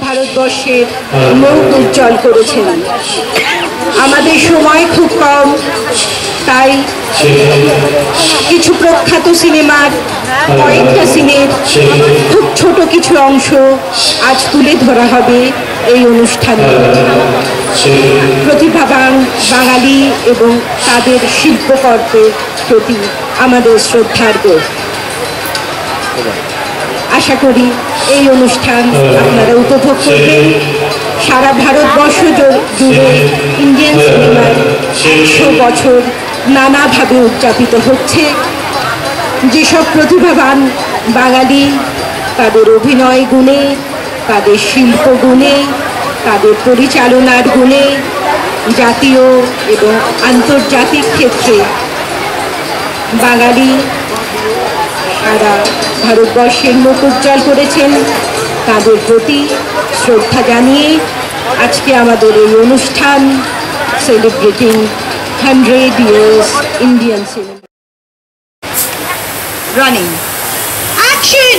ভারতবর্ষের মুখ উজ্জ্বল করেছেন। আমাদের সময় খুব কম, তাই কিছু প্রখ্যাত সিনেমার কয়েকটা সিনের খুব ছোট কিছু অংশ আজ তুলে ধরা হবে এই অনুষ্ঠানে। প্রতিভাবান বাঙালি এবং তাদের শিল্পকর্মের প্রতি আমাদের শ্রদ্ধার্ঘ। আশা করি এই অনুষ্ঠান আপনারা উপভোগ করবেন। সারা ভারতবর্ষ জুড়ে ইন্ডিয়ান সিনেমার 100 বছর নানাভাবে উদযাপিত হচ্ছে। যেসব প্রতিভাবান বাঙালি তাদের অভিনয় গুণে, তাদের শিল্প গুণে, তাদের পরিচালনার গুণে জাতীয় এবং আন্তর্জাতিক ক্ষেত্রে বাঙালি সারা ভারতবর্ষের মুখ উজ্জ্বল করেছেন, তাদের প্রতি শ্রদ্ধা জানিয়ে আজকে আমাদের এই অনুষ্ঠান celebrating 100 years Indian cinema. Running. Action!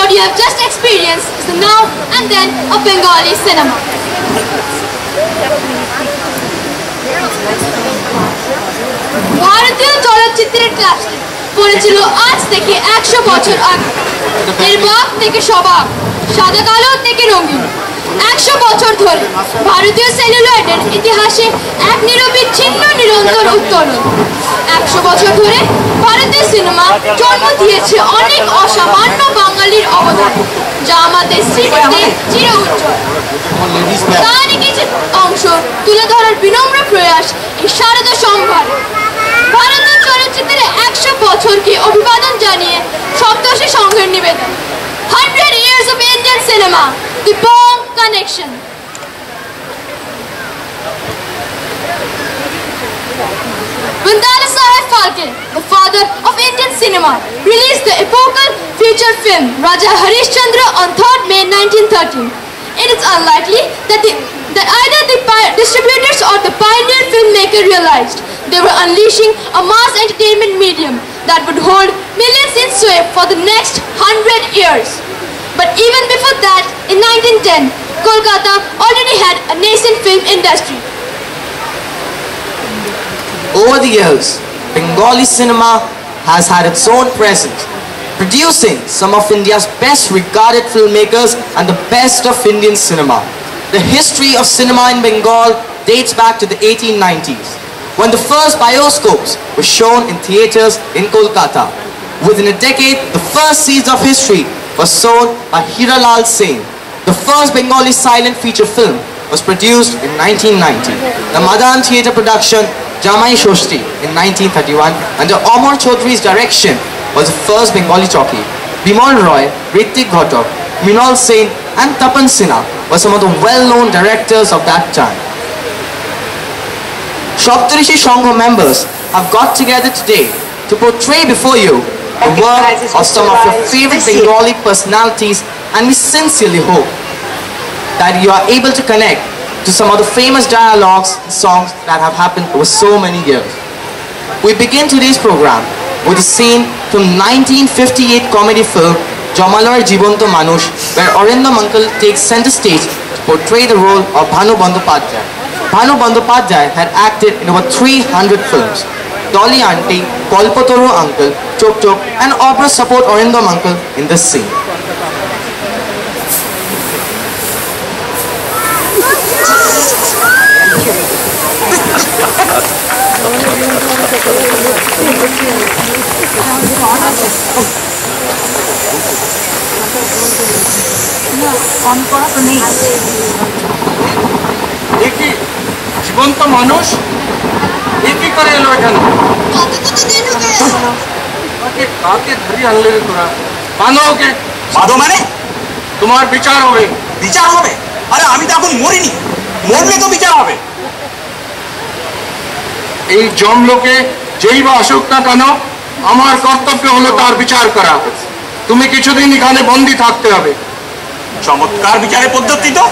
What you have just experienced is the now and then of Bengali cinema. ভারতীয় চলচ্চিত্রের ক্লাসটি পড়েছিল আজ থেকে 100 বছর আগে। নির্বাক থেকে সবাক, সাদা কালো থেকে রঙিন, 100 বছর ধরে ভারতীয় সেলুলয়েডের ইতিহাসে এক নিরবিচ্ছিন্ন নিরন্তর উত্তরণ। 100 বছর ধরে ভারতীয় সিনেমা জন্ম দিয়েছে অনেক অসামান্য বাঙালির অবদান, যা আমাদের স্মৃতিতে চির উজ্জ্বল। তারই কিছু অংশ তুলে ধরার বিনম্র প্রয়াস এই শারদা সম্ভার। ভারতীয় চলচ্চিত্রের 100 বছরকে অভিবাদন জানিয়ে সপ্তর্ষি সংঘের নিবেদন 100 years of Indian cinema, the Bong Connection. Vandana Saheb Phalke, the father of Indian cinema, released the epochal feature film Raja Harishchandra on 3rd May 1913. It is unlikely that either the distributors or the pioneer filmmaker realized they were unleashing a mass entertainment medium that would hold millions in sway for the next 100 years. But even before that, in 1910, Kolkata already had a nascent film industry. Over the years, Bengali cinema has had its own presence, producing some of India's best regarded filmmakers and the best of Indian cinema. The history of cinema in Bengal dates back to the 1890s, when the first bioscopes were shown in theatres in Kolkata. Within a decade, the first seeds of history was sown by Hiralal Singh. The first Bengali silent feature film was produced in 1990. The Madan Theatre production Jamai Shoshti in 1931 under Amar Chaudhary's direction was the first Bengali talkie. Bimal Roy, Ritik Ghotok, Minal Sen and Tapan Sinha were some of the well-known directors of that time. Shoptarishi Shangha members have got together today to portray before you the work of some of your favorite Bengali personalities and we sincerely hope that you are able to connect to some of the famous dialogues and songs that have happened over so many years. We begin today's program with a scene from 1958 comedy film Jamalor Jibonto Manush, where Arindam uncle takes center stage to portray the role of Bhanu Bandyopadhyay. Bhanu Bandyopadhyay had acted in over 300 films. Dolly Auntie, Kolpatoru uncle, Chok Chok, and opera support Arindam uncle in this scene. একই জীবন্ত মানুষ একই করে এলো এখানে ওকে কাকে ধরি আনলে রে তোরা বাঁধো ওকে বাদো মানে তোমার বিচার হবে বিচার হবে? আরে আমি তো এখন মরিনি, মরলে তো বিচার হবে। এই জমলোকে যেই বা আসুক না কেন আমার কর্তব্য হলো তার বিচার করা। তুমি কিছুদিন এখানে বন্দী থাকতে হবে। চমৎকার বিচারের পদ্ধতি তো।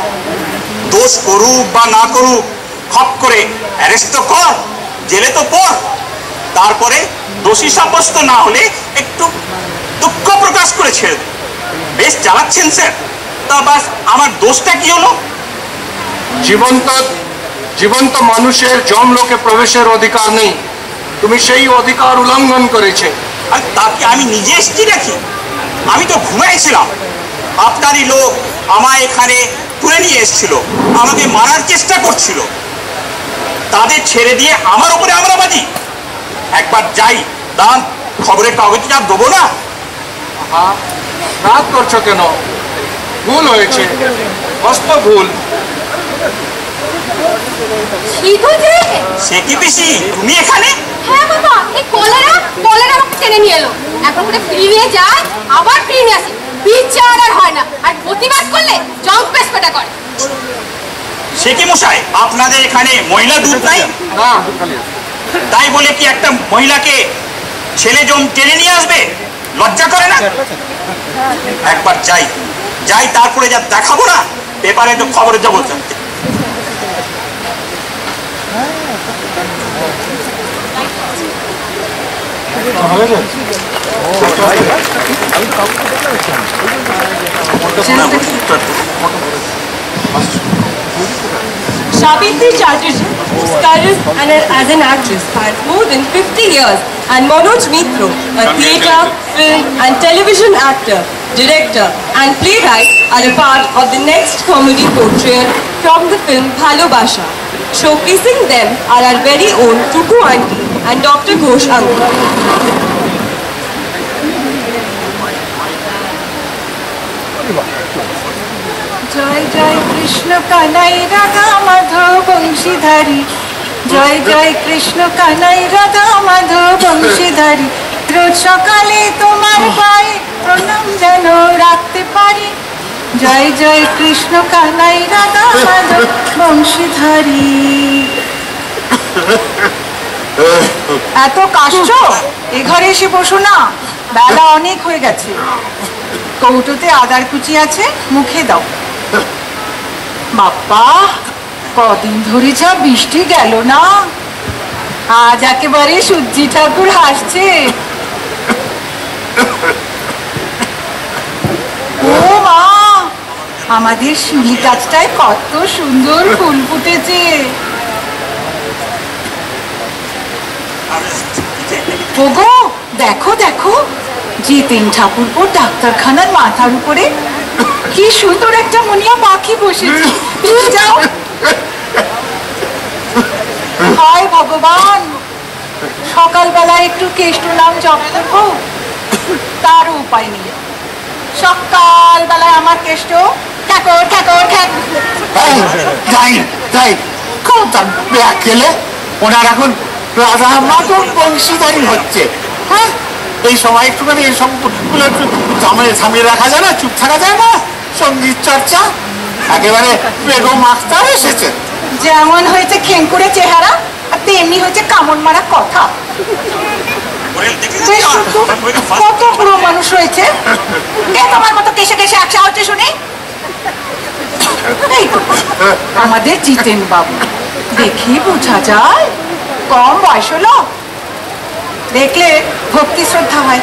দোষ করুক বা না করুক, খপ করে অ্যারেস্ট তো কর, জেলে তো পড়, তারপরে দোষী সাব্যস্ত না হলে একটু দুঃখ প্রকাশ করে ছেড়ে দে। বেশ চালাচ্ছেন স্যার। তা বাস আমার দোষটা কি হলো? জীবন্ত মানুষের জমলোকে প্রবেশের অধিকার নেই, তুমি সেই অধিকার উল্লঙ্ঘন করেছে। আর তাকে আমি নিজে এসেছি নাকি? আমি তো ঘুমাইছিলাম। আপনারই লোক আমায় এখানে তুলে নিয়ে এসেছিল, আমাকে মারার চেষ্টা করছিল। তাদের ছেড়ে দিয়ে আমার উপরে আমরা বাজি। একবার যাই, দান খবরের কাগজটা দেবো না? হ্যাঁ, রাগ করছো কেন? ভুল হয়েছে, মস্ত ভুল। ঠিক হয়েছে রে? সে কি পিসি, তুমি এখানে? হ্যাঁ বাবা, এই কলেরা আমাকে টেনে নিয়ে এলো। এখন করে ফিরিয়ে যায়, আবার ফিরিয়ে আসে। বিচার আর হয় না, আর প্রতিবাদ করলে জম্পেস পেটা করে। সে কি মশাই, আপনাদের এখানে মহিলা দুধ নাই? না, তাই বলে কি একটা মহিলাকে ছেলে জম টেনে নিয়ে আসবে? লজ্জা করে না? একবার যাই, তারপরে যা দেখাবো না, পেপারে তো খবরে যাবো। Sabitri Chatterjee, whose career as an actress spans more than 50 years, and Manoj Mitra, a theatre, film and television actor, director and playwright, are a part of the next comedy portrayal from the film Bhalobasha. Showcasing them are our very own Tuku Auntie and Dr. Ghosh uncle. জয় জয় কৃষ্ণ কানাই রাধা মাধব বংশীধারী, জয় জয় কৃষ্ণ কানাই রাধা মাধব বংশীধারী। রোজ সকালে তোমার পায়ে প্রণাম যেন রাখতে পারি, জয় জয় কৃষ্ণ কানাই রাধা মাধব বংশীধারী। এত কাষ্ঠ, এ ঘরে এসে বসো না, বেলা অনেক হয়ে গেছে। কৌটোতে আদার কুচি আছে, মুখে দাও। বাপ্পা, কদিন ধরে যা বৃষ্টি গেল না, আজ একেবারে সূর্যি ঠাকুর হাসছে। ও মা, আমাদের শিউলি গাছটায় কত সুন্দর ফুল ফুটেছে। ওগো দেখো দেখো, জিতেন ঠাকুরপো ডাক্তারখানার মাথার উপরে কি সুন্দর একটা মনিয়া পাখি বসেছে। তুমি যাও। হায় ভগবান, সকালবেলায় একটু কেষ্ট নাম জপ করবো, তারও উপায় নেই। সকালবেলায় আমার কেষ্ট ঠাকুর ঠাকুর ঠাকুর। ওনার এখন রাধা মাধব বংশীধারী হচ্ছে। হ্যাঁ, এই সময় একটুখানি এসব থামিয়ে রাখা যায় না, চুপ থাকা যায় না। সঙ্গীত চর্চা একেবারে বেগম আখতার এসেছে। যেমন হয়েছে খেঙ্কুরে চেহারা, আর তেমনি হয়েছে কামড় মারা কথা। কত পুরো মানুষ মানুষ রয়েছে। কে তোমার মতো কেসে কেসে একসা হচ্ছে শুনি? এই তো, আমাদের জিতেন বাবু, দেখি বোঝা যায় কম বয়স হলো, দেখলে ভক্তি শ্রদ্ধা হয়।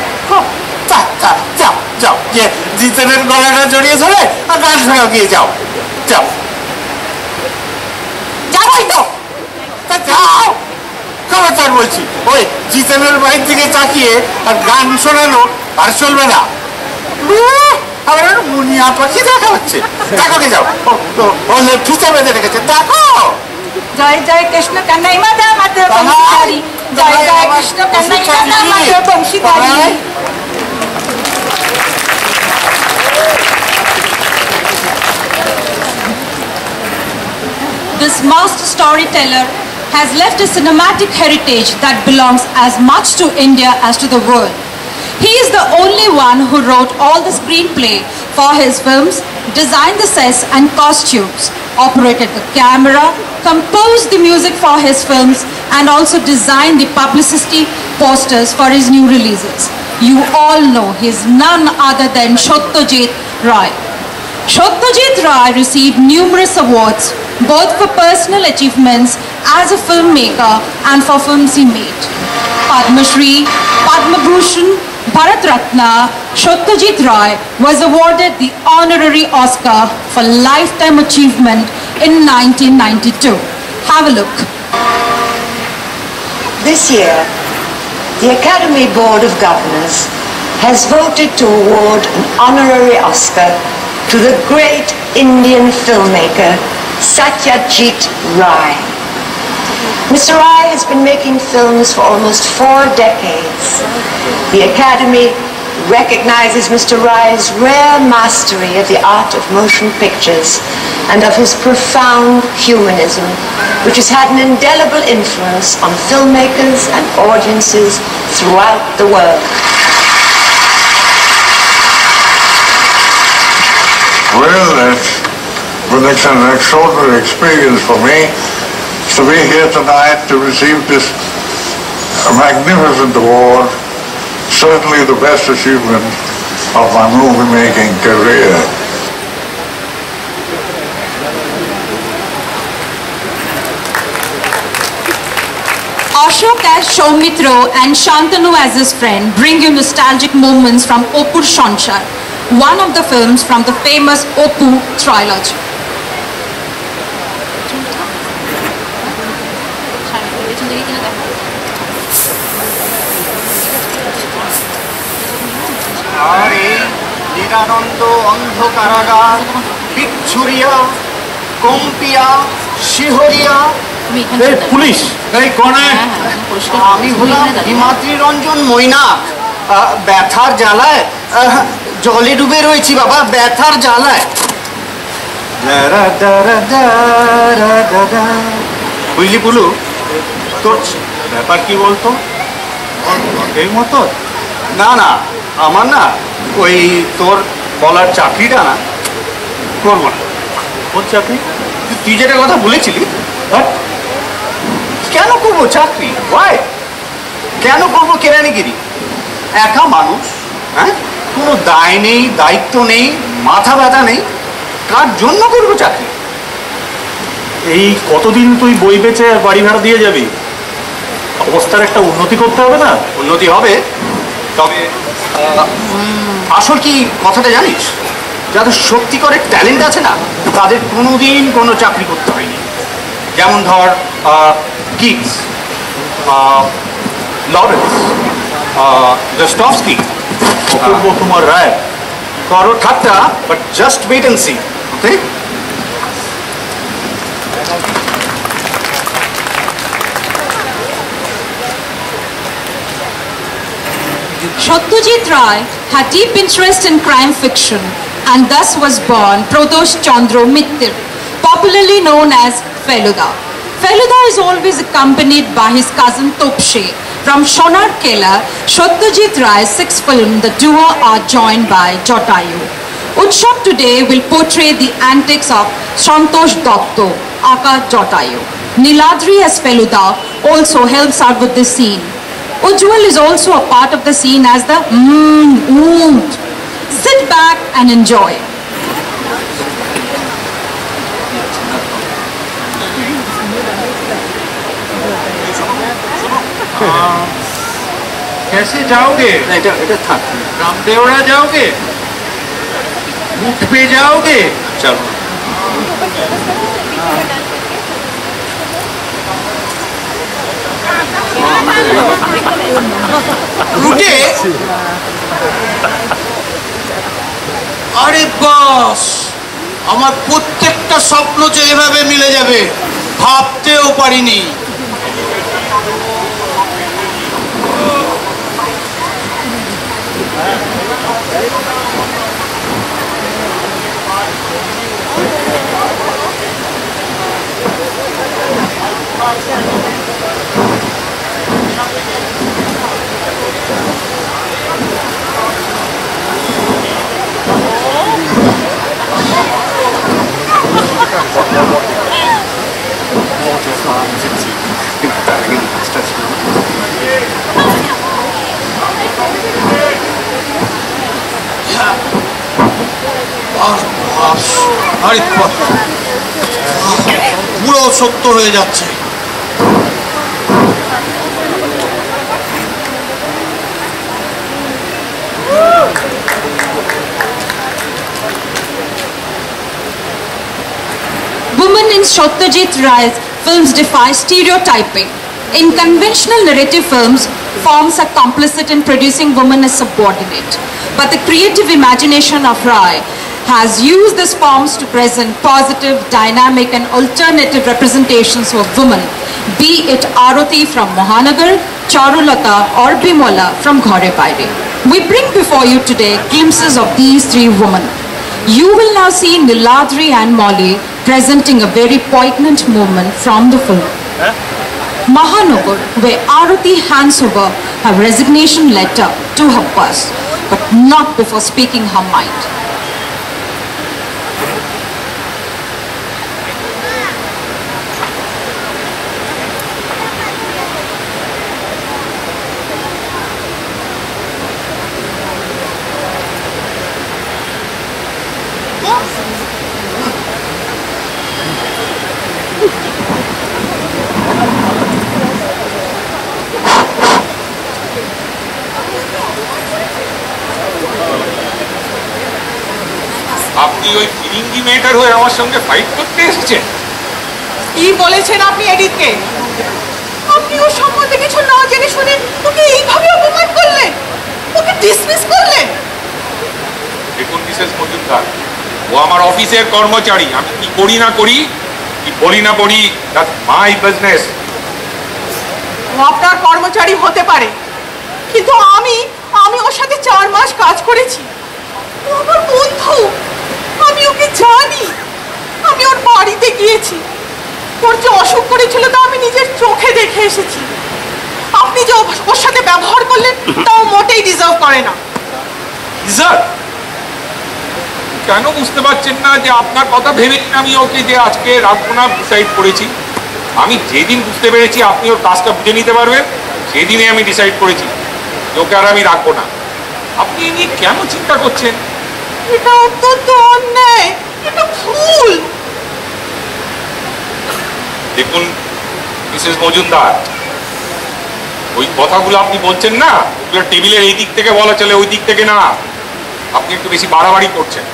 যাও যাও, গিয়ে জিতেনের গলাটা জড়িয়ে ধরে আর গান শোনাও, গিয়ে যাও যাও। যাবই তো। যাও, খবরদার বলছি, ওই জিতেনের বাড়ির দিকে তাকিয়ে আর গান শোনানো আর চলবে না। আবার মুনিয়া পাখি দেখা হচ্ছে, দেখো কে যাও, ও ফিচে বেঁধে রেখেছে, দেখো। জয় জয় কৃষ্ণ কান্নাই মাধা মাধব বংশীধারী, জয় জয় কৃষ্ণ কান্নাই মাধা Madhav বংশীধারী। This master storyteller has left a cinematic heritage that belongs as much to India as to the world. He is the only one who wrote all the screenplay for his films, designed the sets and costumes, operated the camera, composed the music for his films, and also designed the publicity posters for his new releases. You all know he is none other than Satyajit Ray. Satyajit Ray received numerous awards, both for personal achievements as a filmmaker and for films he made. Padma Shri, Padma Bhushan, Bharat Ratna, Satyajit Ray was awarded the honorary Oscar for lifetime achievement in 1992. Have a look. This year, the Academy Board of Governors has voted to award an honorary Oscar to the great Indian filmmaker Satyajit Ray. Mr. Ray has been making films for almost 4 decades. The Academy recognizes Mr. Ray's rare mastery of the art of motion pictures and of his profound humanism, which has had an indelible influence on filmmakers and audiences throughout the world. Well, that's been an extraordinary experience for me to be here tonight to receive this magnificent award, certainly the best achievement of my movie-making career. Ashok as Soumitra and Shantanu as his friend bring you nostalgic moments from Opur Sanchar, one of the films from the famous Opu trilogy. আর এই নিরানন্দ অন্ধকারাগার বিচ্ছুরিয়া CompTIA শিহরিয়া। Police এই কোণে, আমি হলাম হিমাদ্রি রঞ্জন মৈনাক। ব্যথার জ্বালায় জলে ডুবে রয়েছি বাবা, ব্যথার জ্বালায়। বুঝলি পুলু, তোর ব্যাপার কি বলতো? এই মতো না না, আমার না ওই তোর বলার চাকরিটা না করবো না। ওর চাকরি তুই যেটা কথা বলেছিলি, কেন করবো চাকরি? ওয়াই কেন করবো কেরানিগিরি? একা মানুষ, হ্যাঁ, কোনো দায় নেই, দায়িত্ব নেই, মাথা ব্যথা নেই, কার জন্য করবো চাকরি? এই কতদিন তুই বই বেচে আর বাড়ি ভাড়া দিয়ে যাবি? অবস্থার একটা উন্নতি করতে হবে না? উন্নতি হবে, তবে আসল কি কথাটা জানিস? যাদের সত্যিকারের ট্যালেন্ট আছে না, তাদের কোনোদিন কোনো চাকরি করতে হয়নি। যেমন ধর Giggs, Lawrence, Dostoevsky, Apurba Kumar Ray, করো ঠাট্টা, but just wait and see. Okay, Satyajit Ray had deep interest in crime fiction and thus was born Pradosh Chandra Mittir, popularly known as Feluda. Feluda is always accompanied by his cousin Topshe. From Sonar Kela, Satyajit Ray's sixth film, the duo are joined by Jatayu. Utsav today will portray the antics of Santosh Dotto, aka Jatayu. Niladri as Feluda also helps out with this scene. Ujjwal is also a part of the scene as the Sit back and enjoy. कैसे जाओगे? रामदेवरा जाओगे? ऊँट पे जाओगे? চলো রুটে? আরে বাস, আমার প্রত্যেকটা স্বপ্ন যে এভাবে মিলে যাবে ভাবতেও পারিনি। আরে পুরো শক্ত হয়ে যাচ্ছে। Women in Satyajit Ray's films defy stereotyping. In conventional narrative films, forms are complicit in producing women as subordinate. But the creative imagination of Ray has used these forms to present positive, dynamic and alternative representations of women, be it Arati from Mahanagar, Charulata or Bimola from Ghore Baire. We bring before you today glimpses of these three women. You will now see Niladri and Molly presenting a very poignant moment from the film. Mahanagar, where Arati hands over her resignation letter to her boss, but not before speaking her mind. আপনি ওই ফিরিঙ্গি মেয়েটার হয়ে আমার সঙ্গে fight করতে এসেছেন? কি বলেছেন আপনি এডিটকে? আপনি ওর সম্বন্ধে কিছু না জেনে শুনে ওকে এইভাবে অপমান করলেন, ওকে ডিসমিস করলেন। দেখুন মিসেস মজুমদার, ও আমার অফিসের কর্মচারী। আমি কি করি না করি, কি বলি না বলি, দ্যাটস মাই বিজনেস। ও আপনার কর্মচারী হতে পারে, কিন্তু আমি ওর সাথে 4 মাস কাজ করেছি। ও আমার বন্ধু, আমি ওকে জানি। আমি ওর বাড়িতে গিয়েছি, ওর যে অসুখ করেছিল তা আমি নিজের চোখে দেখে এসেছি। আপনি যে ওর সাথে ব্যবহার করলেন তাও মোটেই ডিজার্ভ করে না। ডিজার্ভ? কেন বুঝতে পারছেন না যে আপনার কথা ভেবে আমি ওকে যে আজকে রাখবো না ডিসাইড করেছি? আমি যেদিন বুঝতে পেরেছি আপনি ওর কাজটা বুঝে নিতে পারবেন, সেদিনে আমি ডিসাইড করেছি যে ওকে আর আমি রাখবো না। আপনি এ নিয়ে কেন চিন্তা করছেন? এটা অত্যন্ত অন্যায়, এটা ভুল। দেখুন মিসেস মজুমদার, ওই কথাগুলো আপনি বলছেন না, ওগুলো টেবিলের এই দিক থেকে বলা চলে, ওই দিক থেকে না। আপনি একটু বেশি বাড়াবাড়ি করছেন।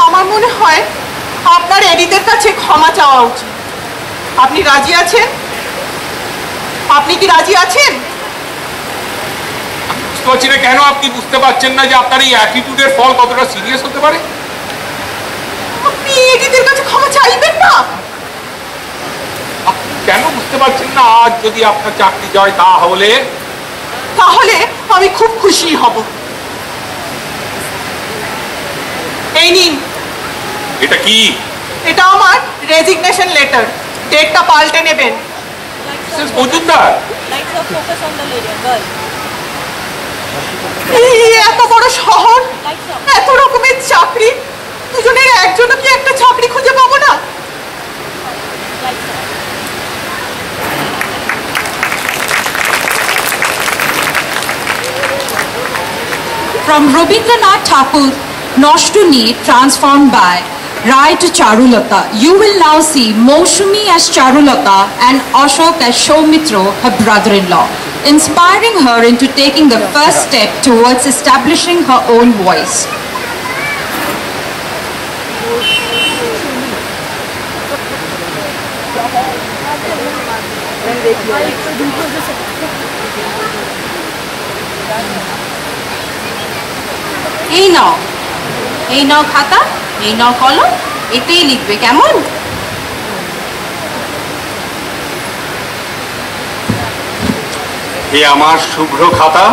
আমার মনে হয় আপনার এডিটের কাছে ক্ষমা চাওয়া উচিত। আপনি রাজি আছেন? আপনি কি রাজি আছেন? বুঝতে পারছি না কেন আপনি বুঝতে পারছেন না যে আপনার এই অ্যাটিটিউডের ফল কতটা সিরিয়াস হতে পারে। আপনি এডিটের কাছে ক্ষমা চাইবেন না? আপনি কেন বুঝতে পারছেন না আজ যদি আপনার চাকরি যায় তাহলে আমি খুব খুশি হব। এই নিন। এটা কি? এটা আমার রেজিগনেশন লেটার। ডেটটা পাল্টে নেবেন। মিসেস মজুমদার, এই এত বড় শহর, এত রকমের চাকরি, দুজনের একজনও কি একটা চাকরি খুঁজে পাবো না? from Rabindranath Tagore, Noshtuni transformed by Rai to Charulata, you will now see Moushumi as Charulata and Ashok as Soumitra, her brother-in-law, inspiring her into taking the first step towards establishing her own voice. এই নাও খাতা, এই নাও কলম, এতেই লিখবে, কেমন? এ আমার শুভ্র খাতা,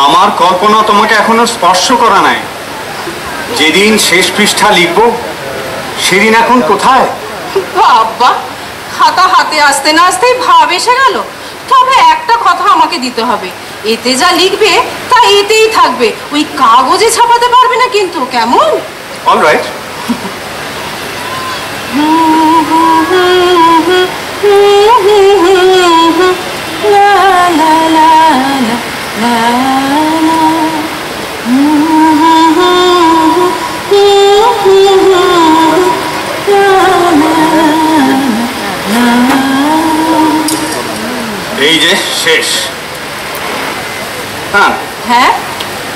আমার কল্পনা তোমাকে এখনো স্পর্শ করা নাই। যেদিন শেষ পৃষ্ঠা লিখব সেদিন এখন কোথায়? বাবা, খাতা হাতে আসতে না আসতেই ভাব এসে গেল। তবে একটা কথা আমাকে দিতে হবে, এতে যা লিখবে তা এতেই থাকবে, ওই কাগজে ছাপাতে পারবে না কিন্তু, কেমন? অলরাইট। এই যে শেষ। হ্যাঁ হ্যাঁ,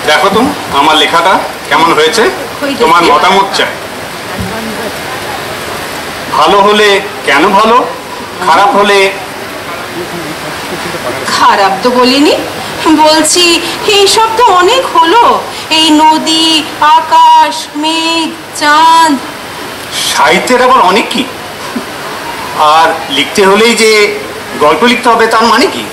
দেখো তো আমার লেখাটা কেমন হয়েছে, তোমার মতামত চাই। ভালো হলে কেন ভালো, খারাপ হলে? খারাপ তো বলিনি, বলছি এইসব তো অনেক হলো, এই নদী, আকাশ, মেঘ, চাঁদ। সাহিত্যের আবার অনেক কি, আর লিখতে হলেই যে গল্প লিখতে হবে তার মানে কি?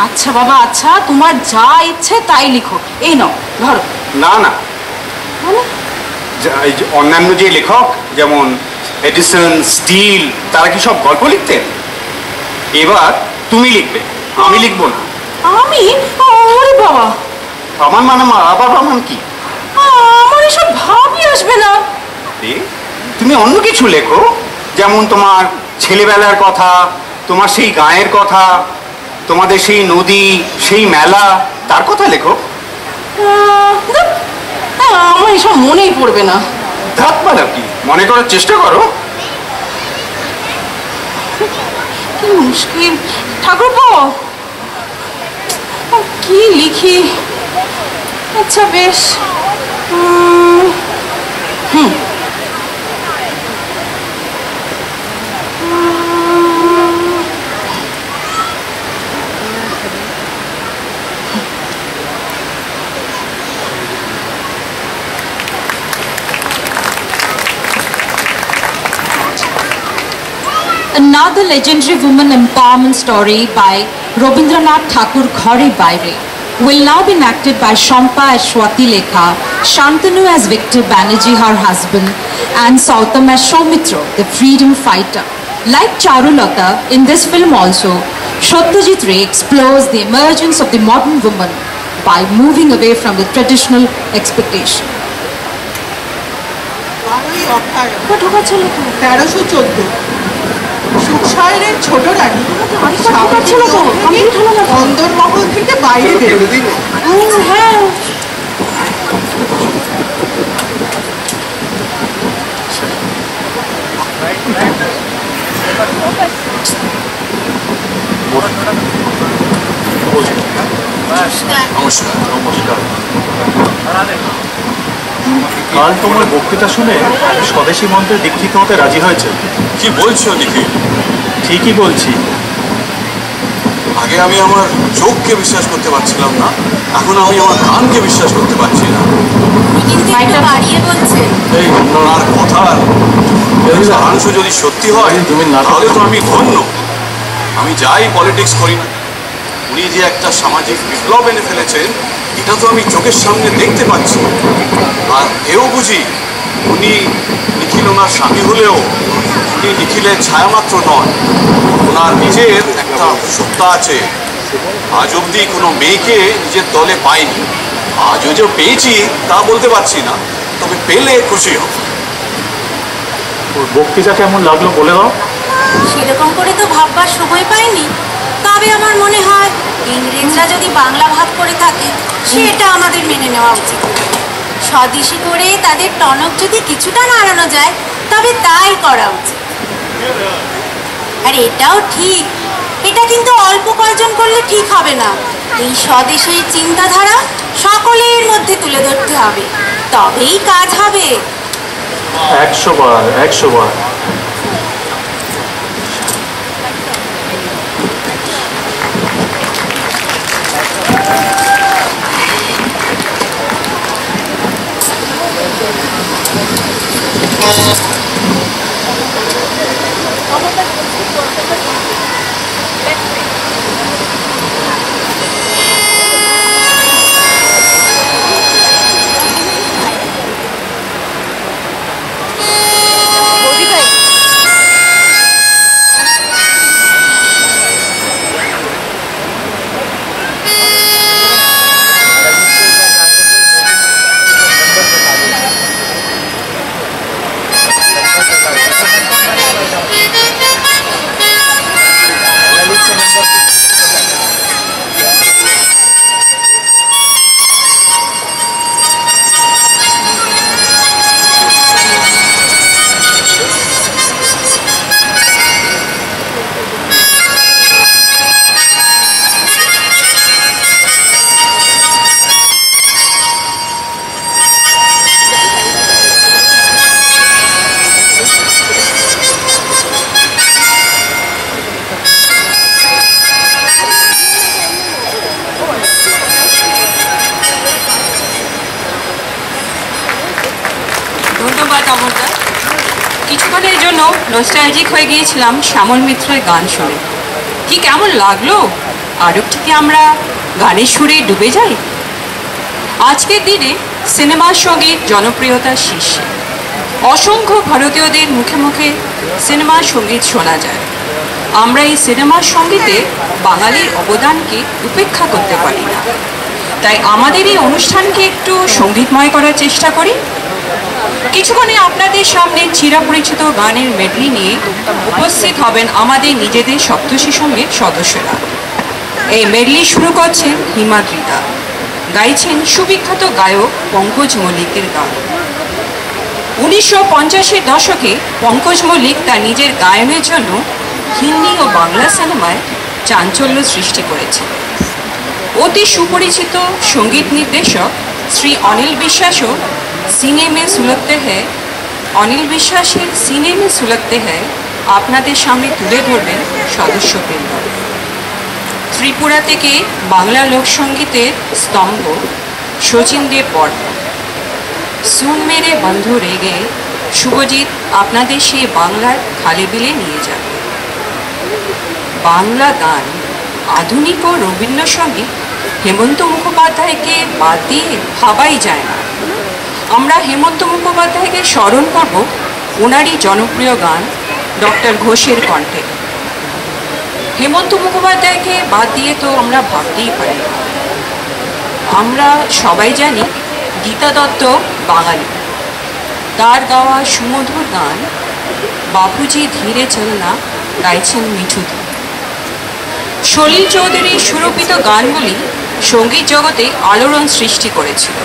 আচ্ছা বাবা, আচ্ছা, তোমার যা ইচ্ছে তাই লিখো, এই নাও ধরো। না না, এই যে অন্যান্য যে লেখক যেমন এডিসন, স্টিল, তারা কি সব গল্প লিখতেন? এবার তুমি লিখবে, আমি লিখবো না। আমি? ওরে বাবা, আমার মানে আবার আমার কি? আমার এসব ভাবই আসবে না। তুমি অন্য কিছু লেখো, যেমন তোমার ছেলেবেলার কথা, তোমার সেই গায়ের কথা, তোমাদের সেই নদী, সেই মেলা, তার কথা লেখো। আমার এসব মনেই পড়বে না। ধাত পালাও কি, মনে করার চেষ্টা করো। কি মুশকিল ঠাকুরপো, কি লিখি? আচ্ছা বেশ, Another legendary woman empowerment story by Rabindranath Tagore, Ghare Baire, will now be enacted by Shampa as Swati Lekha, Shantanu as Victor Banerjee, her husband, and Sautam as Soumitra, the freedom fighter. Like Charulata, in this film also, Satyajit Ray explores the emergence of the modern woman by moving away from the traditional expectation. 1314 সুখসায়রের ছোট রানী অন্দরমহল থেকে বাইরে বেরোবে। হ্যাঁ, নমস্কার। নমস্কার। কাল তোমার বক্তৃতা শুনে স্বদেশী মন্ত্রে দীক্ষিত হতে রাজি হয়েছে। কি বলছো নিখিল? ঠিকই বলছি। আগে আমি আমার চোখকে বিশ্বাস করতে পারছিলাম না, এখন আমি আমার কানকে বিশ্বাস করতে পারছি না। এই ওনার কথার সারাংশ যদি সত্যি হয় তাহলে তো আমি ধন্য। আমি যাই পলিটিক্স করি না, উনি যে একটা সামাজিক বিপ্লব এনে ফেলেছেন এটা তো আমি চোখের সামনে দেখতে পাচ্ছি। আর এও বুঝি উনি নিখিল ওনার স্বামী হলেও উনি নিখিলের ছায়ামাত্র নয়, ওনার নিজের একটা সত্তা আছে। আজ অবধি কোনো মেয়েকে নিজের দলে পাইনি, আজও যে পেয়েছি তা বলতে পারছি না, তবে পেলে খুশি হব। ওর বক্তৃতা কেমন লাগলো বলে দাও। সেরকম করে তো ভাববার সময় পাইনি, তবে আমার মনে হয় ইংরেজরা যদি বাংলা ভাত করে থাকে সেটা আমাদের মেনে নেওয়া উচিত। স্বদেশী করে তাদের টনক যদি কিছুটা নাড়ানো যায় তবে তাই করা উচিত। আর এটাও ঠিক, এটা কিন্তু অল্প উপার্জন করলে ঠিক হবে না। এই স্বদেশের চিন্তাধারা সকলের মধ্যে তুলে ধরতে হবে, তবেই কাজ হবে। 100 বার 100 বার। কিছুক্ষণের জন্য নস্টালজিক হয়ে গিয়েছিলাম শ্যামল মিত্রের গান শুনে। কি কেমন লাগলো? আরও থেকে আমরা গানের সুরে ডুবে যাই। আজকের দিনে সিনেমার সঙ্গীত জনপ্রিয়তার শীর্ষে। অসংখ্য ভারতীয়দের মুখে মুখে সিনেমার সঙ্গীত শোনা যায়। আমরা এই সিনেমার সঙ্গীতে বাঙালির অবদানকে উপেক্ষা করতে পারি না। তাই আমাদের এই অনুষ্ঠানকে একটু সঙ্গীতময় করার চেষ্টা করি। কিছুক্ষণে আপনাদের সামনে চিরাপরিচিত গানের মেডলি নিয়ে উপস্থিত হবেন আমাদের নিজেদের সপ্তর্ষি সঙ্গীত সদস্যরা। এই মেডলি শুরু করছেন হিমাদ্রিদা, গাইছেন সুবিখ্যাত গায়ক পঙ্কজ মল্লিকের গান। 1950-এর দশকে পঙ্কজ মল্লিক তার নিজের গায়নের জন্য হিন্দি ও বাংলা সিনেমায় চাঞ্চল্য সৃষ্টি করেছেন। অতি সুপরিচিত সঙ্গীত নির্দেশক শ্রী অনিল বিশ্বাসও সিনে মে সুলগতে হ্যায়, অনিল বিশ্বাসের সিনে মে সুলগতে হ্যায় আপনাদের সামনে তুলে ধরবেন সদস্যবৃন্দ। ত্রিপুরা থেকে বাংলা লোকসঙ্গীতের স্তম্ভ শচীন দেব বর্মন, সুন মেরে বন্ধু রেগে শুভজিৎ আপনাদের সেই বাংলার খালে বিলে নিয়ে যাবে। বাংলা গান, আধুনিক ও রবীন্দ্রসঙ্গীত হেমন্ত মুখোপাধ্যায়কে বাদ দিয়ে ভাবাই যায় না। আমরা হেমন্ত মুখোপাধ্যায়কে স্মরণ করব ওনারই জনপ্রিয় গান ডক্টর ঘোষের কণ্ঠে। হেমন্ত মুখোপাধ্যায়কে বাদ দিয়ে তো আমরা ভাবতেই পারি না। আমরা সবাই জানি গীতা দত্ত বাঙালি। তার গাওয়া সুমধুর গান বাপুজি ধীরে চলনা গাইছেন মিঠুদি। সলিল চৌধুরীর সুরপিত গানগুলি সঙ্গীত জগতে আলোড়ন সৃষ্টি করেছিল।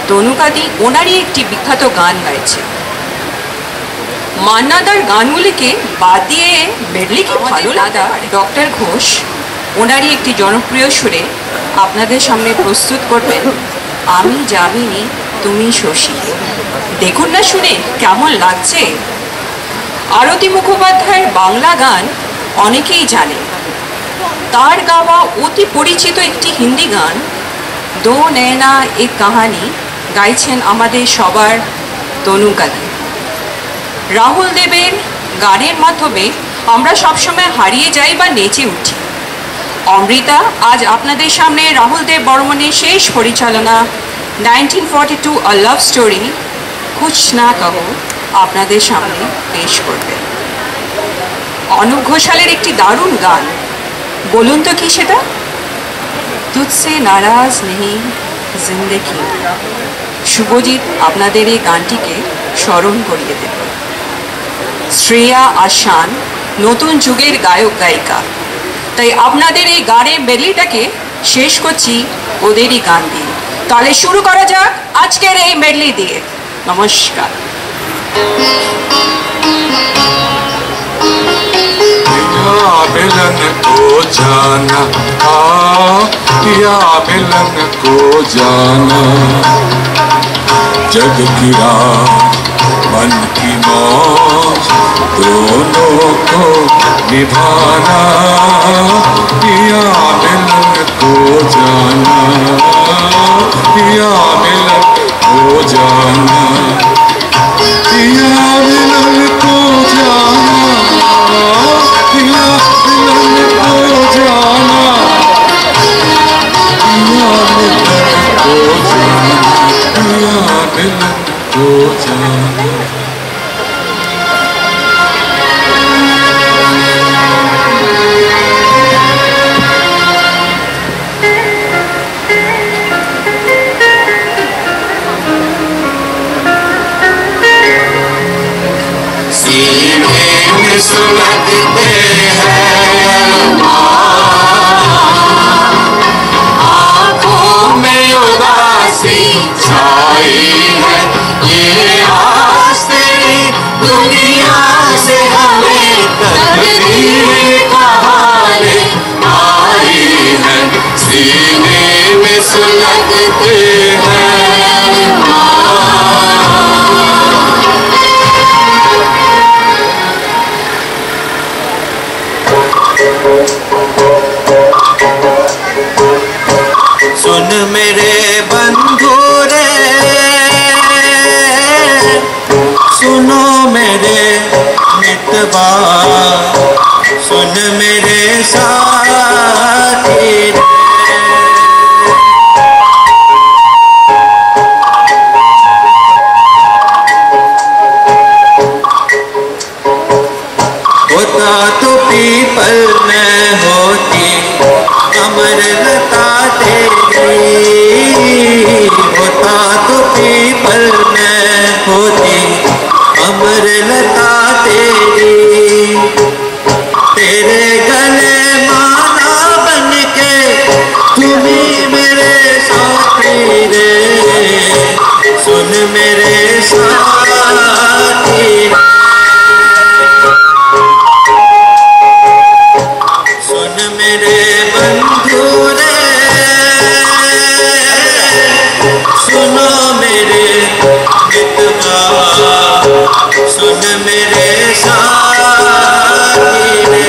তনুকাদি ওনারই একটি বিখ্যাত গান গাইছে। মান্নাদার গানগুলিকে বাদ দিয়ে মেডলি কি ভালো লাগা। ডক্টর ঘোষ ওনারই একটি জনপ্রিয় সুরে আপনাদের সামনে প্রস্তুত করবেন আমি যামিনী তুমি শশী। দেখুন না শুনে কেমন লাগছে। আরতি মুখোপাধ্যায়ের বাংলা গান অনেকেই জানে। তার গাওয়া অতি পরিচিত একটি হিন্দি গান দো নয়না এক কাহানি গাইছেন আমাদের সবার তনুকাদি। রাহুল দেবের গানের মাধ্যমে আমরা সবসময় হারিয়ে যাই বা নেচে উঠি। অমৃতা আজ আপনাদের সামনে রাহুল দেব বর্মনের শেষ পরিচালনা 1942 আ লাভ স্টোরি কুছ না কহো আপনাদের সামনে পেশ করবে। অনুপ ঘোষালের একটি দারুণ গান, বলুন তো কি সেটা? তুঝসে নারাজ নেই জিন্দেগি। শুভজিৎ আপনাদের এই গানটিকে স্মরণ করিয়ে দেবে। শ্রেয়া আশান নতুন যুগের গায়ক গায়িকা, তাই আপনাদের এই গানের মেডলিটাকে শেষ করছি ওদেরই গান দিয়ে। তাহলে শুরু করা যাক আজকের এই মেডলি দিয়ে। নমস্কার। मिलन को जाना या मिलन को जाना, जग की रात मन की मौज दोनों को निभाना, या मिलन को जाना या मिलन को जाना, या मिलन को जाना, या मिलन को जाना, या मिलन को जाना, या मिलन को जाना। सुलगते हैं आँखों में उदासी छाई है, ये आस तेरी दुनिया से हमें तकदीर का हाले आई है, सीने में सुलगते हैं। सुन मेरे बंधु रे, सुनो मेरे मितवा, सुन मेरे साथी रे। होता तो पीपल में होती अमरलता तेरी, होता तो पीपल में होती अमरलता तेरी, तेरे गले माला बन के तुम्ही मेरे साथी रे, सुन मेरे साथी रे। सुन मेरे बंधु रे, सुनो मेरे मितवा, सुन मेरे साथी रे।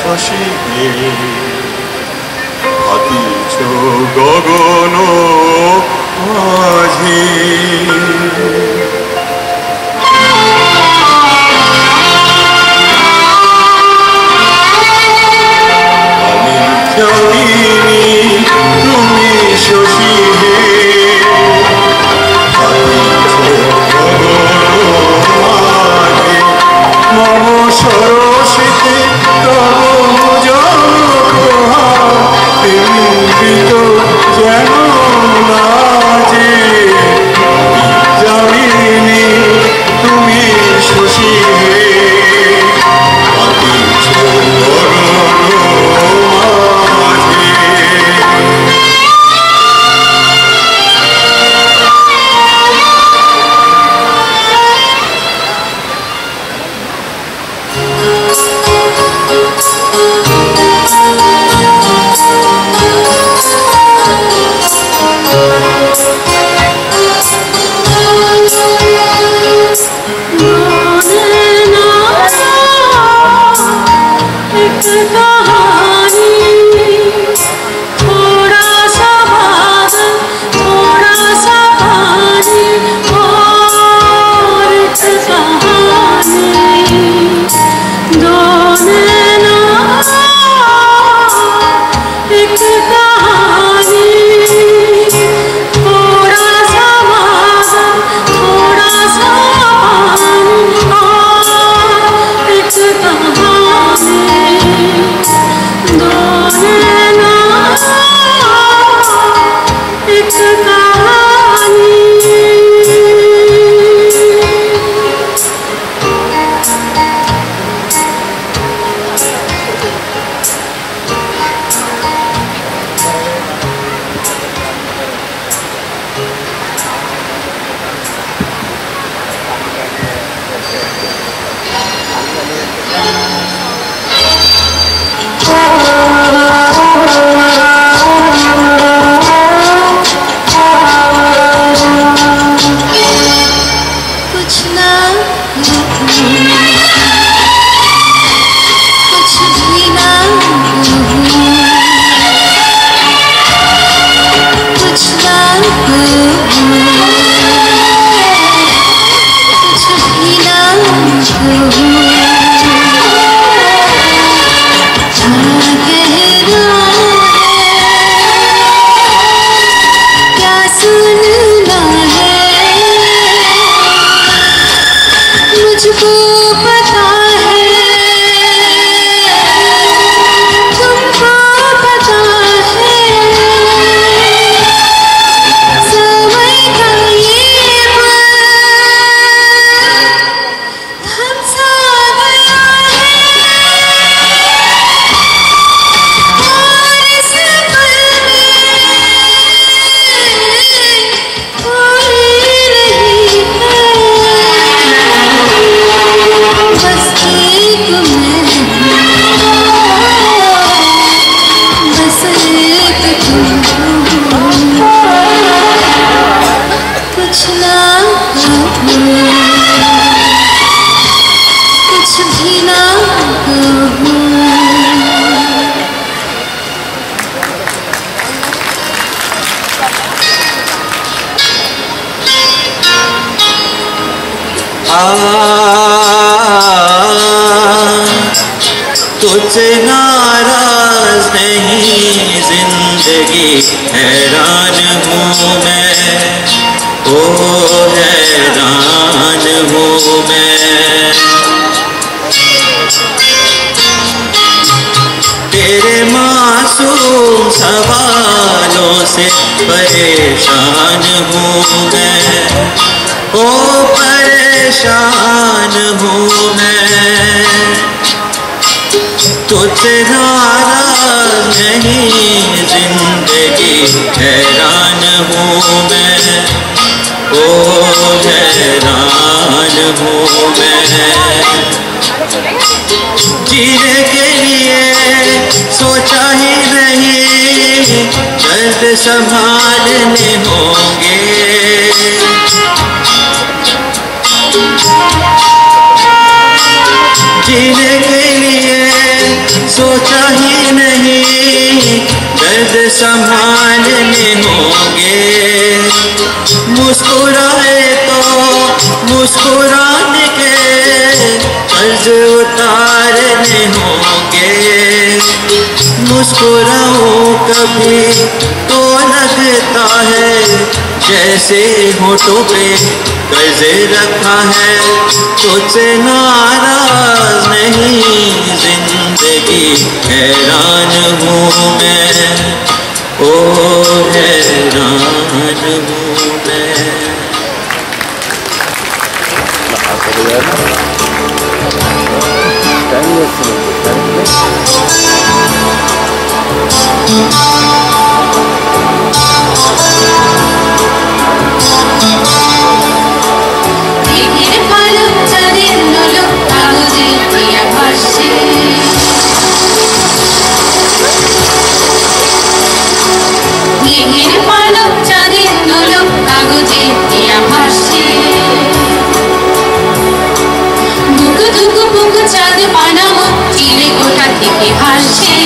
শশী হে হাতিছ গগন মাঝি আমি জানিনি তুমি শশী হে মম সরসিতে তব জনপ্রহার যেন নাচে জানিনি তুমি শশী হে আতিছ গগন মাঝে तुझसे नाराज नहीं जिंदगी हैरान हूँ मैं, ओ हैरान हूँ मैं। तेरे मासूम सवालों से परेशान हूँ मैं, ओ परेशान हूँ मैं। तुझसे नाराज नहीं जिंदगी हैरान हूँ मैं, ओ हैरान हूँ मैं। जीने के लिए सोचा ही नहीं दर्द संभालने होंगे। जीने के लिए सोचा ही नहीं, दर्द संभालने होंगे। मुस्कुराए तो मुस्कुराने के कर्ज उतारने होंगे। मुस्कुराओ कभी तो लगता है जैसे होठों पे कर्ज रखा है। तुझसे नाराज नहीं जिंदगी, हैरान हूँ मैं, ओ हैरान हूँ मैं। চাঁদ বানাবো চিলে কোঠা থেকে ভাসছে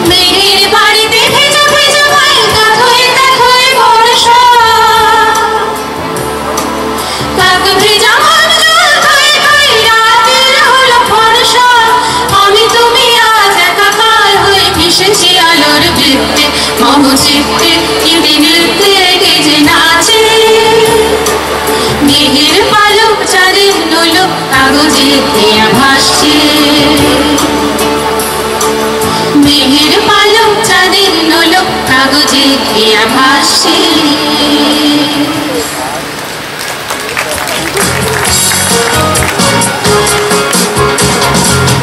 মেঘের বাড়িতে ভেজা ভেজা পায়ে কাঁথয়ে কাঁথয়ে বর্ষা কাক ভেজা মন জল খায় খায় রাতের হলো ফর্সা আমি তুমি আজ একাকার হয়ে ভেসেছি আলোর বৃত্তে মহচিত্তে ইউনি নৃত্যে গেজে নাচে মেঘের পালক চাঁদের নোলক কাগজে দেয়া ভাসছে মেঘের পালক চাঁদের নোলক কাগজে দেয়া ভাসছে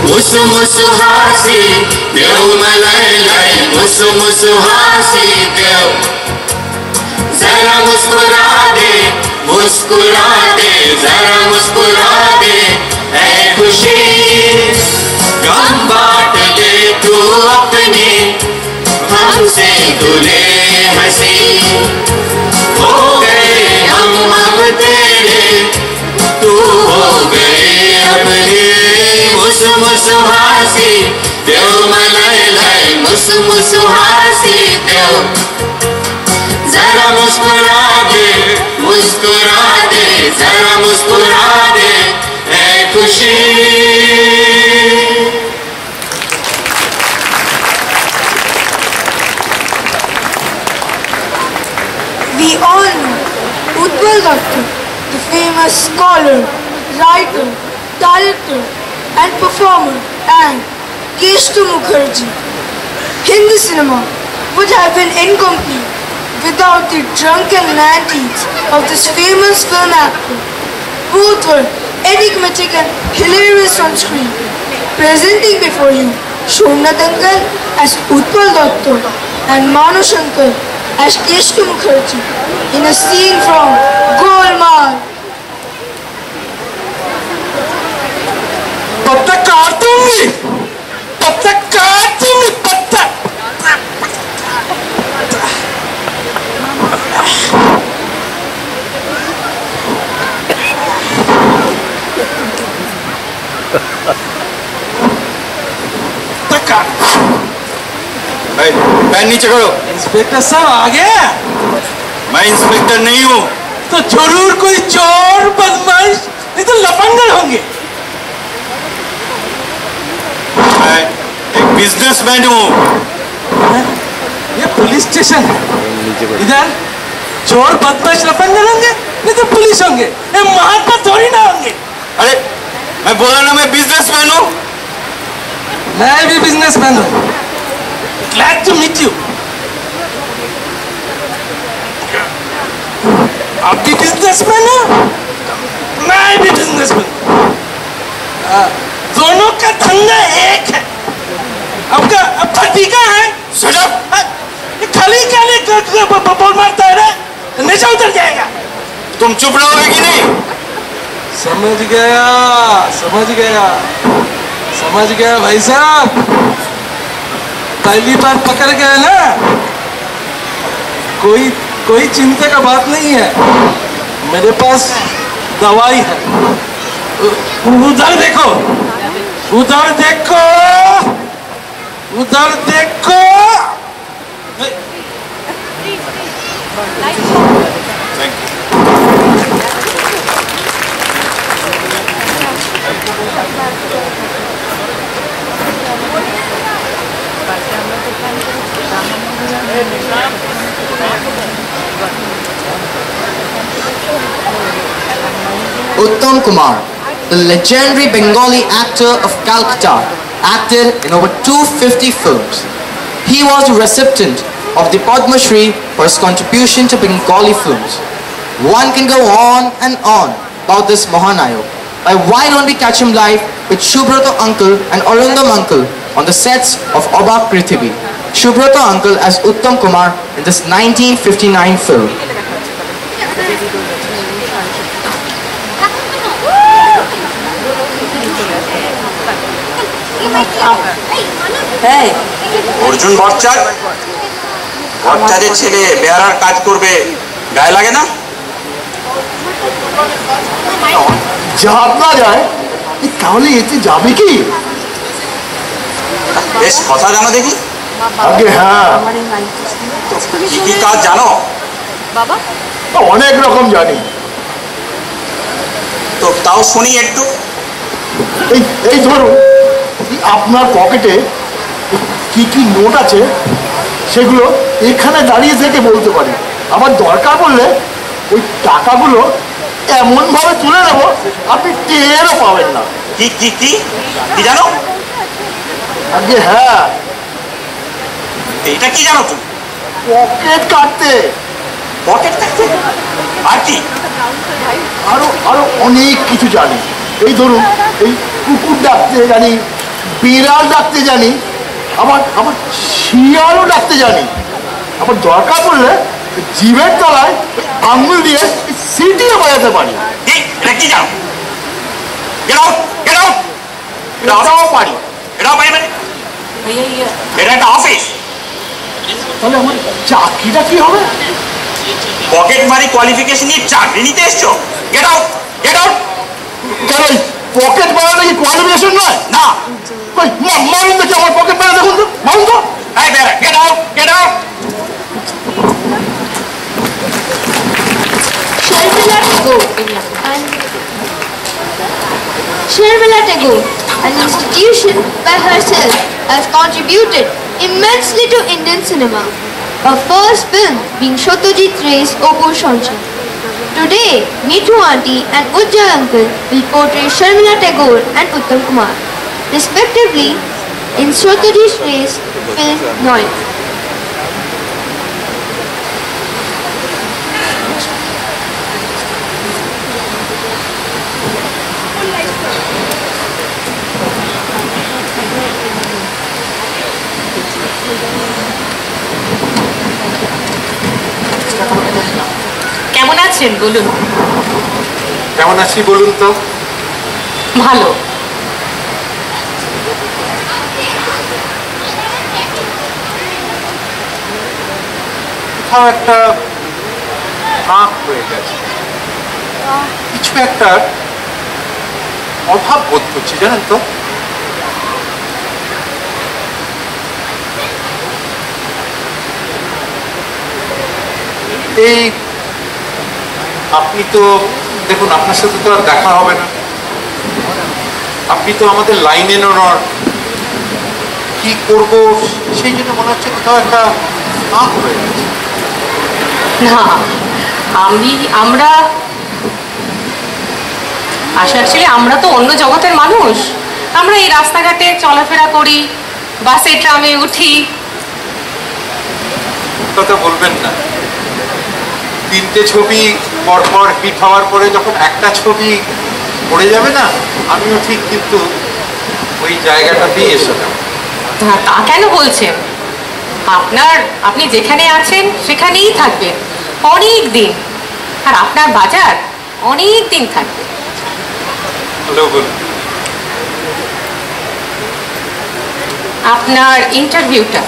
मुसु मुसु हासी देव मलाई लाई मुसु मुसु हासी देव जरा मुस्कुरा दे जरा मुस्कुरा दे ऐ खुशी गम बांट दे तू अपनी हमसे दूल्हे हंसी हो गए हम तेरे तू हो गए अपने मुसु मुसु हासी देव मलाई लाई मुसु मुसु हासी देव जरा मुस्कुरा दे जरा मुस्कुरा दे ऐ खुशी We all know Utpal Datta, the famous scholar, writer, director and performer, and Keshtu Mukherjee. Hindi cinema would have been incomplete without the drunken antics of this famous film actor. Both were enigmatic and hilarious on screen. Presenting before you Somnath Uncle as Utpal Datta and Manu Shankar as Keshtu Mukherjee in a scene from Golmaal. पत्ता काट दूंगी, पत्ता काट दूंगी, पत्ता। Pan नीचे करो। Inspector साहब आ गया? मैं इंस्पेक्टर नहीं हूँ। तो जरूर कोई चोर बदमाश नहीं तो लफंगर होंगे। मैं एक बिजनेसमैन हूँ। ये पुलिस स्टेशन है। इधर चोर बदमाश लफंगर होंगे नहीं तो पुलिस होंगे। ये महात्मा थोड़ी ना होंगे। अरे मैं बोला ना मैं बिजनेसमैन हूँ। मैं भी बिजनेसमैन हूँ। Glad to meet you. आप भी बिजनेसमैन हो? मैं भी बिजनेसमैन। दोनों का धंधा एक है। आपका टीका है? Shut up! खाली बोल मारता है ना? नीचे उतर जाएगा। तुम चुप रहोगे कि नहीं? समझ गया भाई साहब। पहली बार पकड़ गए ना, कोई चिंता का बात नहीं है। मेरे पास दवाई है। उधर देखो, उधर देखो, उधर देखो। Uttam Kumar, the legendary Bengali actor of Calcutta, acted in over 250 films. He was the recipient of the Padma Shri for his contribution to Bengali films. One can go on and on about this Mahanayak. Why don't we catch him live with Subrata uncle and Arundam uncle on the sets of Obak Prithivi. Subrata uncle as Uttam Kumar in this 1959 film. Arjun ভট্টাচার্যের ছেলে বেহারার কাজ করবে, গায়ে লাগে না? যাব না যায় তাহলে এতে যাবে কি? বেশ কথা জানো দেখি। আগে হ্যাঁ, কি কি কাজ জানো? অনেক রকম জানি। তো তাও শুনি একটু। এই ধরুন, আপনার পকেটে কি কি নোট আছে সেগুলো এখানে দাঁড়িয়ে থেকে বলতে পারি। আমার দরকার পড়লে ওই টাকাগুলো এমন ভাবে তুলে নেব আপনি টেরও পাবেন না। কি কি কি কি জানো? আগে হ্যাঁ, এইটা কি জানো তুমি? পকেট কাটতে। পকেট কাটতে? আর কি? আরো আরো অনেক কিছু জানি। এই ধরুন, এই কুকুর ডাকতে জানি, বিড়াল ডাকতে জানি, আবার আবার শিয়ালও ডাকতে জানি। আবার দরকার পড়লে জিভের তলায় আঙুল দিয়ে সিটিও বাজাতে পারি। এটা কি জানো? এটাও পারি। এটাও পারি মানে? এটা একটা অফিস। তাহলে আমার চাকরিটা কি হবে? পকেট মারি কোয়ালিফিকেশন নিয়ে চাকরি নিতে এসছো? Get out, get out. কেন পকেট মারা নাকি কোয়ালিফিকেশন নয়? না। মারুন দেখি আমার পকেট মারা, দেখুন তো, মারুন তো। এই Bera, get out, get out. Sharmila Tagore, an institution by herself, has contributed immensely to Indian cinema. Her first film being Satyajit Ray's Opur Sanchar. Today, Neetu Auntie and Ujjwal Uncle will portray Sharmila Tagore and Uttam Kumar, respectively, in Satyajit Ray's film Noir. কেমন আছেন বলুন? কেমন আছি বলুন তো? ভালো। কোথাও একটা আঁক হয়ে গেছে, কিছু একটা অভাব বোধ করছি, জানেন তো। এই আপনি তো দেখুন, আপনার সাথে তো আর দেখা হবে না, আপনি তো আমাদের লাইনে নন। কি করব সেই জন্য মনে হচ্ছে কোথাও একটা আঁক হয়ে গেছে। না, আমরা আসলে আমরা তো অন্য জগতের মানুষ। আমরা এই রাস্তাঘাটে চলাফেরা করি, বাসে ট্রামে উঠি। কথা বলবেন না, তিনটে ছবি পরপর হিট হওয়ার পরে যখন একটা ছবি পড়ে যাবে না, আমিও ঠিক কিন্তু ওই জায়গাটাতেই এসে যাব। তা কেন বলছেন? আপনি যেখানে আছেন সেখানেই থাকবেন অনেক দিন, আর আপনার বাজার অনেক দিন থাকবে। আপনার ইন্টারভিউটা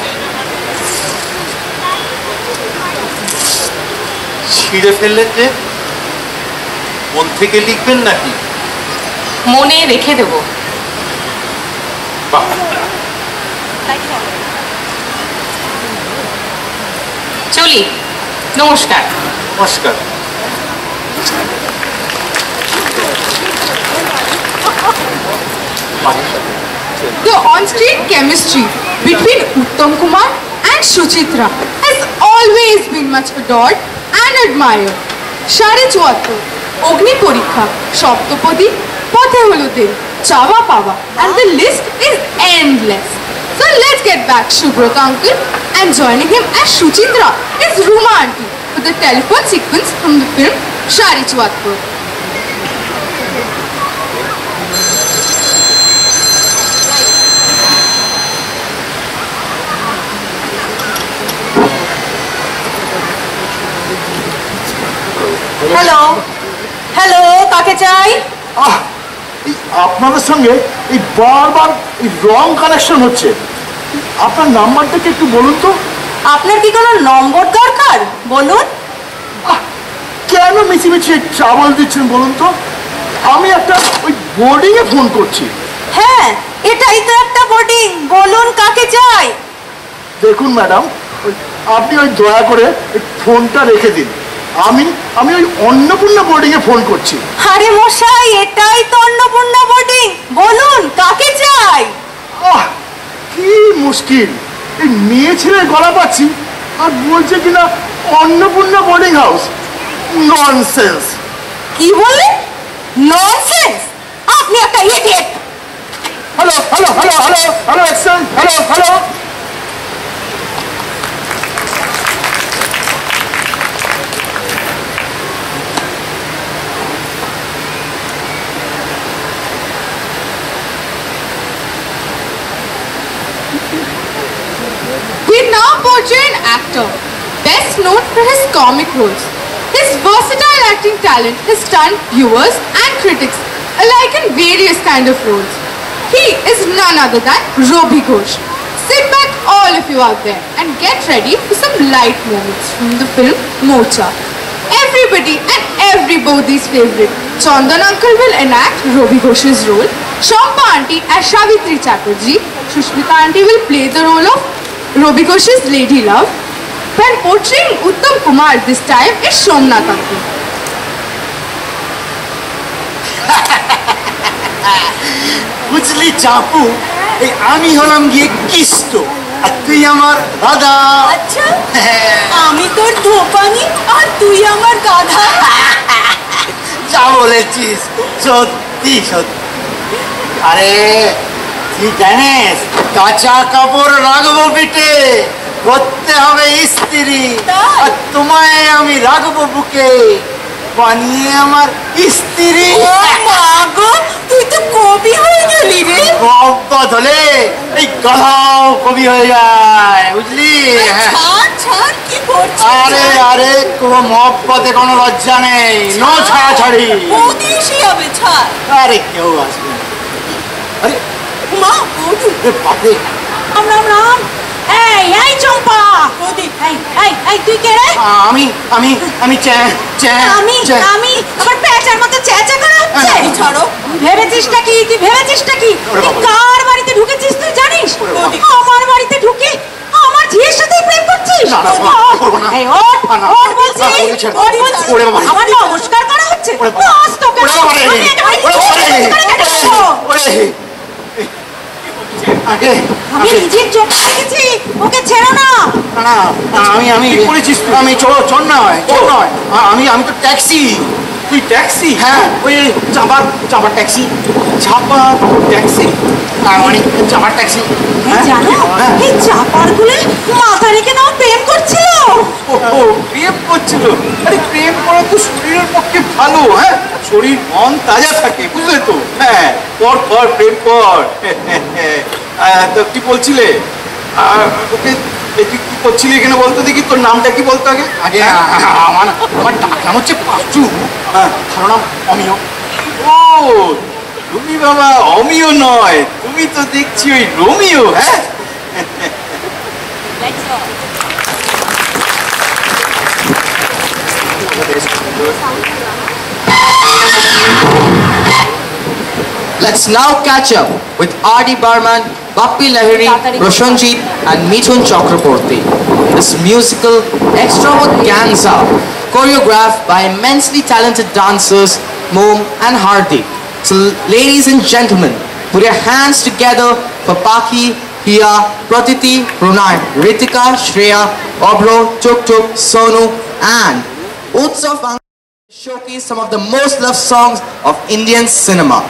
ছিঁড়ে ফেললেন যে, মন থেকে লিখবেন নাকি? মনে রেখে দেব। চলি, নমস্কার। নমস্কার। The on-screen chemistry between Uttam Kumar and Suchitra has always been much adored and admired. Share Chuattur, Ogni Porikha, Shoptopadi, Pothe Holudir, Chava Pava, and the list is endless. So let's get back Shubrata uncle, and joining him as Suchitra is Ruma auntie for the telephone sequence from the film Share Chuattur. Hello hello, কাকে চাই? আপনাদের সঙ্গে এই বারবার এই রং connection হচ্ছে। আপনার নাম্বারটা কি একটু বলুন তো। আপনার কি কোনো নম্বর দরকার? বলুন। কেন মিছিমিছি ট্রাবল দিচ্ছেন বলুন তো? আমি একটা ওই বোর্ডিংয়ে ফোন করছি। হ্যাঁ, এটাই তো একটা বোর্ডিং। বলুন কাকে চাই? দেখুন ম্যাডাম, আপনি ওই দয়া করে ফোনটা রেখে দিন। আমি ওই অন্নপূর্ণা বোর্ডিংয়ে ফোন করছি। আরে মশাই, এটাই তো অন্নপূর্ণা বোর্ডিং। বলুন কাকে চাই? কি মুশকিল, এই মেয়ে ছেলের গলা পাচ্ছি আর বলছে কিনা অন্নপূর্ণা বোর্ডিং হাউস। ননসেন্স। কি বললেন? ননসেন্স? আপনি একটা idiot. Hello hello hello hello hello এক্সেল, hello hello. We now portray an actor, best known for his comic roles. His versatile acting talent has stunned viewers and critics alike in various kind of roles. He is none other than Robbie Ghosh. Sit back all of you out there and get ready for some light moments from the film Mocha. Everybody and everybody's favorite, Chandan uncle will enact Robbie Ghosh's role. Shampa auntie as Savitri Chatterjee. Shushmita auntie will play the role of Robbie Ghosh's lady love. When portraying Uttam Kumar this time is Somnath uncle. বুঝলি চাপু, এই আমি হলাম গিয়ে কিষ্ট আর তুই আমার দাদা। আচ্ছা, আমি তোর ধোপানি আর তুই আমার গাধা। যা বলেছিস সত্যি সত্যি। আরে তুই জানিস, কাঁচা কাপড় রাখবো পিঠে, করতে হবে ইস্ত্রি, আর তোমায় আমি রাখবো বুকে বানিয়ে আমার স্ত্রী। তুই তো কবি হয়ে গেলি রে। মহব্বত হলে এই গাধাও কবি হয়ে যায়, বুঝলি? আরে আরে, কোনো মহব্বতে কোনো লজ্জা নেই, নো ছাড়াছাড়ি। আরে কেউ আসবে না। আরে মা, বাপরে, রাম রাম রাম। এই চম্পা, তুই কে রে? আমি আমি আমি আমি আমার পেটের মধ্যে চেঁচা করা হচ্ছে। ছাড়ো। ভেবেছিসটা কি? তুই ভেবেছিসটা কি? তুই কার বাড়িতে ঢুকেছিস তুই জানিস? আমার বাড়িতে ঢুকে আমার ঝিয়ের সাথে প্রেম করছিস? এই ওঠ ওঠ বলছি, ওঠ বলছি। আমার নমস্কার করা হচ্ছে। বাস তোকে আমি নিজের চোখ দেখেছি, ওকে ছেড়ো না। আমি চোর নয়, চোর নয়, আমি তো ট্যাক্সি। তুই ট্যাক্সি? হ্যাঁ, ওই চাপার ট্যাক্সি। চাপার ট্যাক্সি, মানে চাপার ট্যাক্সি। জানো, এই চাপার গুলো মাথা রেখে নাও প্রেম করছিল। প্রেম করছিল? আরে প্রেম করা তো শরীরের পক্ষে ভালো। হ্যাঁ, শরীর মন তাজা থাকে, বুঝলে তো? হ্যাঁ, কর প্রেম কর। তো কি বলছিলে? ওকে কি করছিলি এখানে বলতো দেখি? তোর নামটা কি বলতো আগে? আগে আমার নাম হচ্ছে পাঁচু। হ্যাঁ, ভালো নাম অমিয়। ও তুমি বাবা অমিয় নয়, তুমি তো দেখছি ওই রোমিও। হ্যাঁ, Let's now catch up with R.D. Barman, Bappi Lahiri, Roshanjit and Mithun Chakraborty. This musical extravaganza, choreographed by immensely talented dancers Mom and Hardik. So ladies and gentlemen, put your hands together for Paki, Hiya, Pratiti, Runai, Ritika, Shreya, Obro, Tuk Tuk, Sonu and Utsav showcase some of the most loved songs of Indian cinema.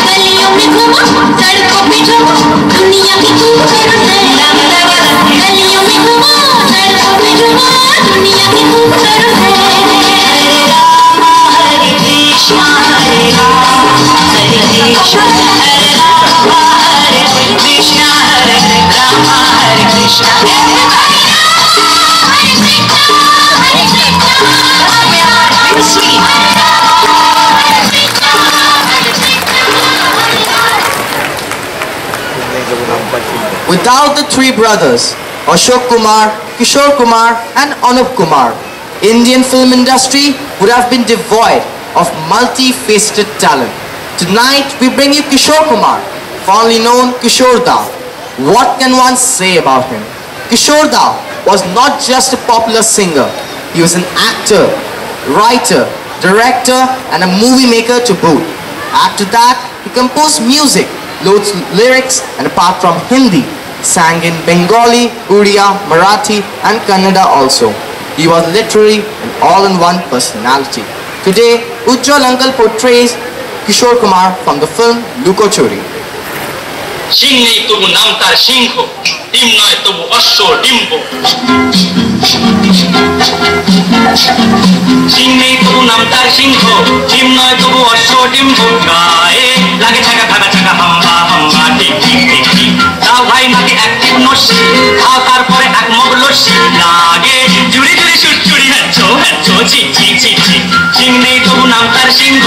गलियों में घूमो, सड़कों पे झूमो, दुनिया की खूबसूरत है। Krishna. Everybody Hare Krishna, very sweet. Without the three brothers, Ashok Kumar, Kishore Kumar and Anup Kumar, Indian film industry would have been devoid of multifaceted talent. Tonight we bring you Kishore Kumar, fondly known Kishore Da. What can one say about him? Kishore Da was not just a popular singer, he was an actor, writer, director and a movie maker to boot. After that, he composed music, loads lyrics and apart from Hindi, sang in Bengali, Odia, Marathi and Kannada also. He was literally an all-in-one personality. Today, Ujjwal Uncle portrays Kishore Kumar from the film Luko Chori. Singh নেই তবু নাম তার সিংহ, ডিম নয় তবু অশ্ব ডিম্ব। সিং নেই তবু নাম তার সিংহ, ডিম নয় তবু অশ্ব ডিম্ব। গায়ে লাগে ছাকা থাকা ছাকা হাম্বা হাম্বা টিক টিক টিক টিক। দাও ভাই মাকে এক টিপ নস্যি, খাও তারপরে এক মগ লস্যি। লাগে জুড়ি জুড়ি সুরচুরি হ্যাচ্ছো হ্যাচ্ছো ঝিক ঝিক ঝিক ঝিক। সিং নেই তবু নাম তার সিংহ,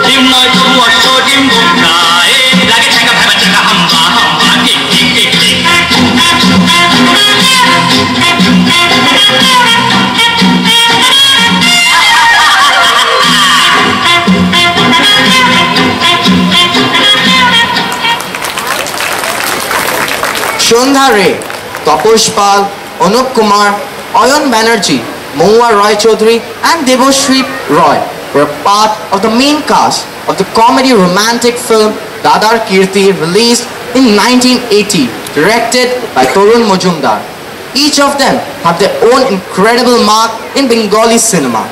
ডিম নয় তবু অশ্ব ডিম্ব। গায়ে লাগে ছাকা থাকা ছাকা হাম্বা হাম্বা টিক টিক টিক টিক। Shondha Ray, Taposh Pal, Anup Kumar, Ayan Banerjee, Mohua Roy Chaudhary and Debashri Roy were part of the main cast of the comedy romantic film Dadar Kirti, released in 1980, directed by Torun Majumdar. Each of them have their own incredible mark in Bengali cinema.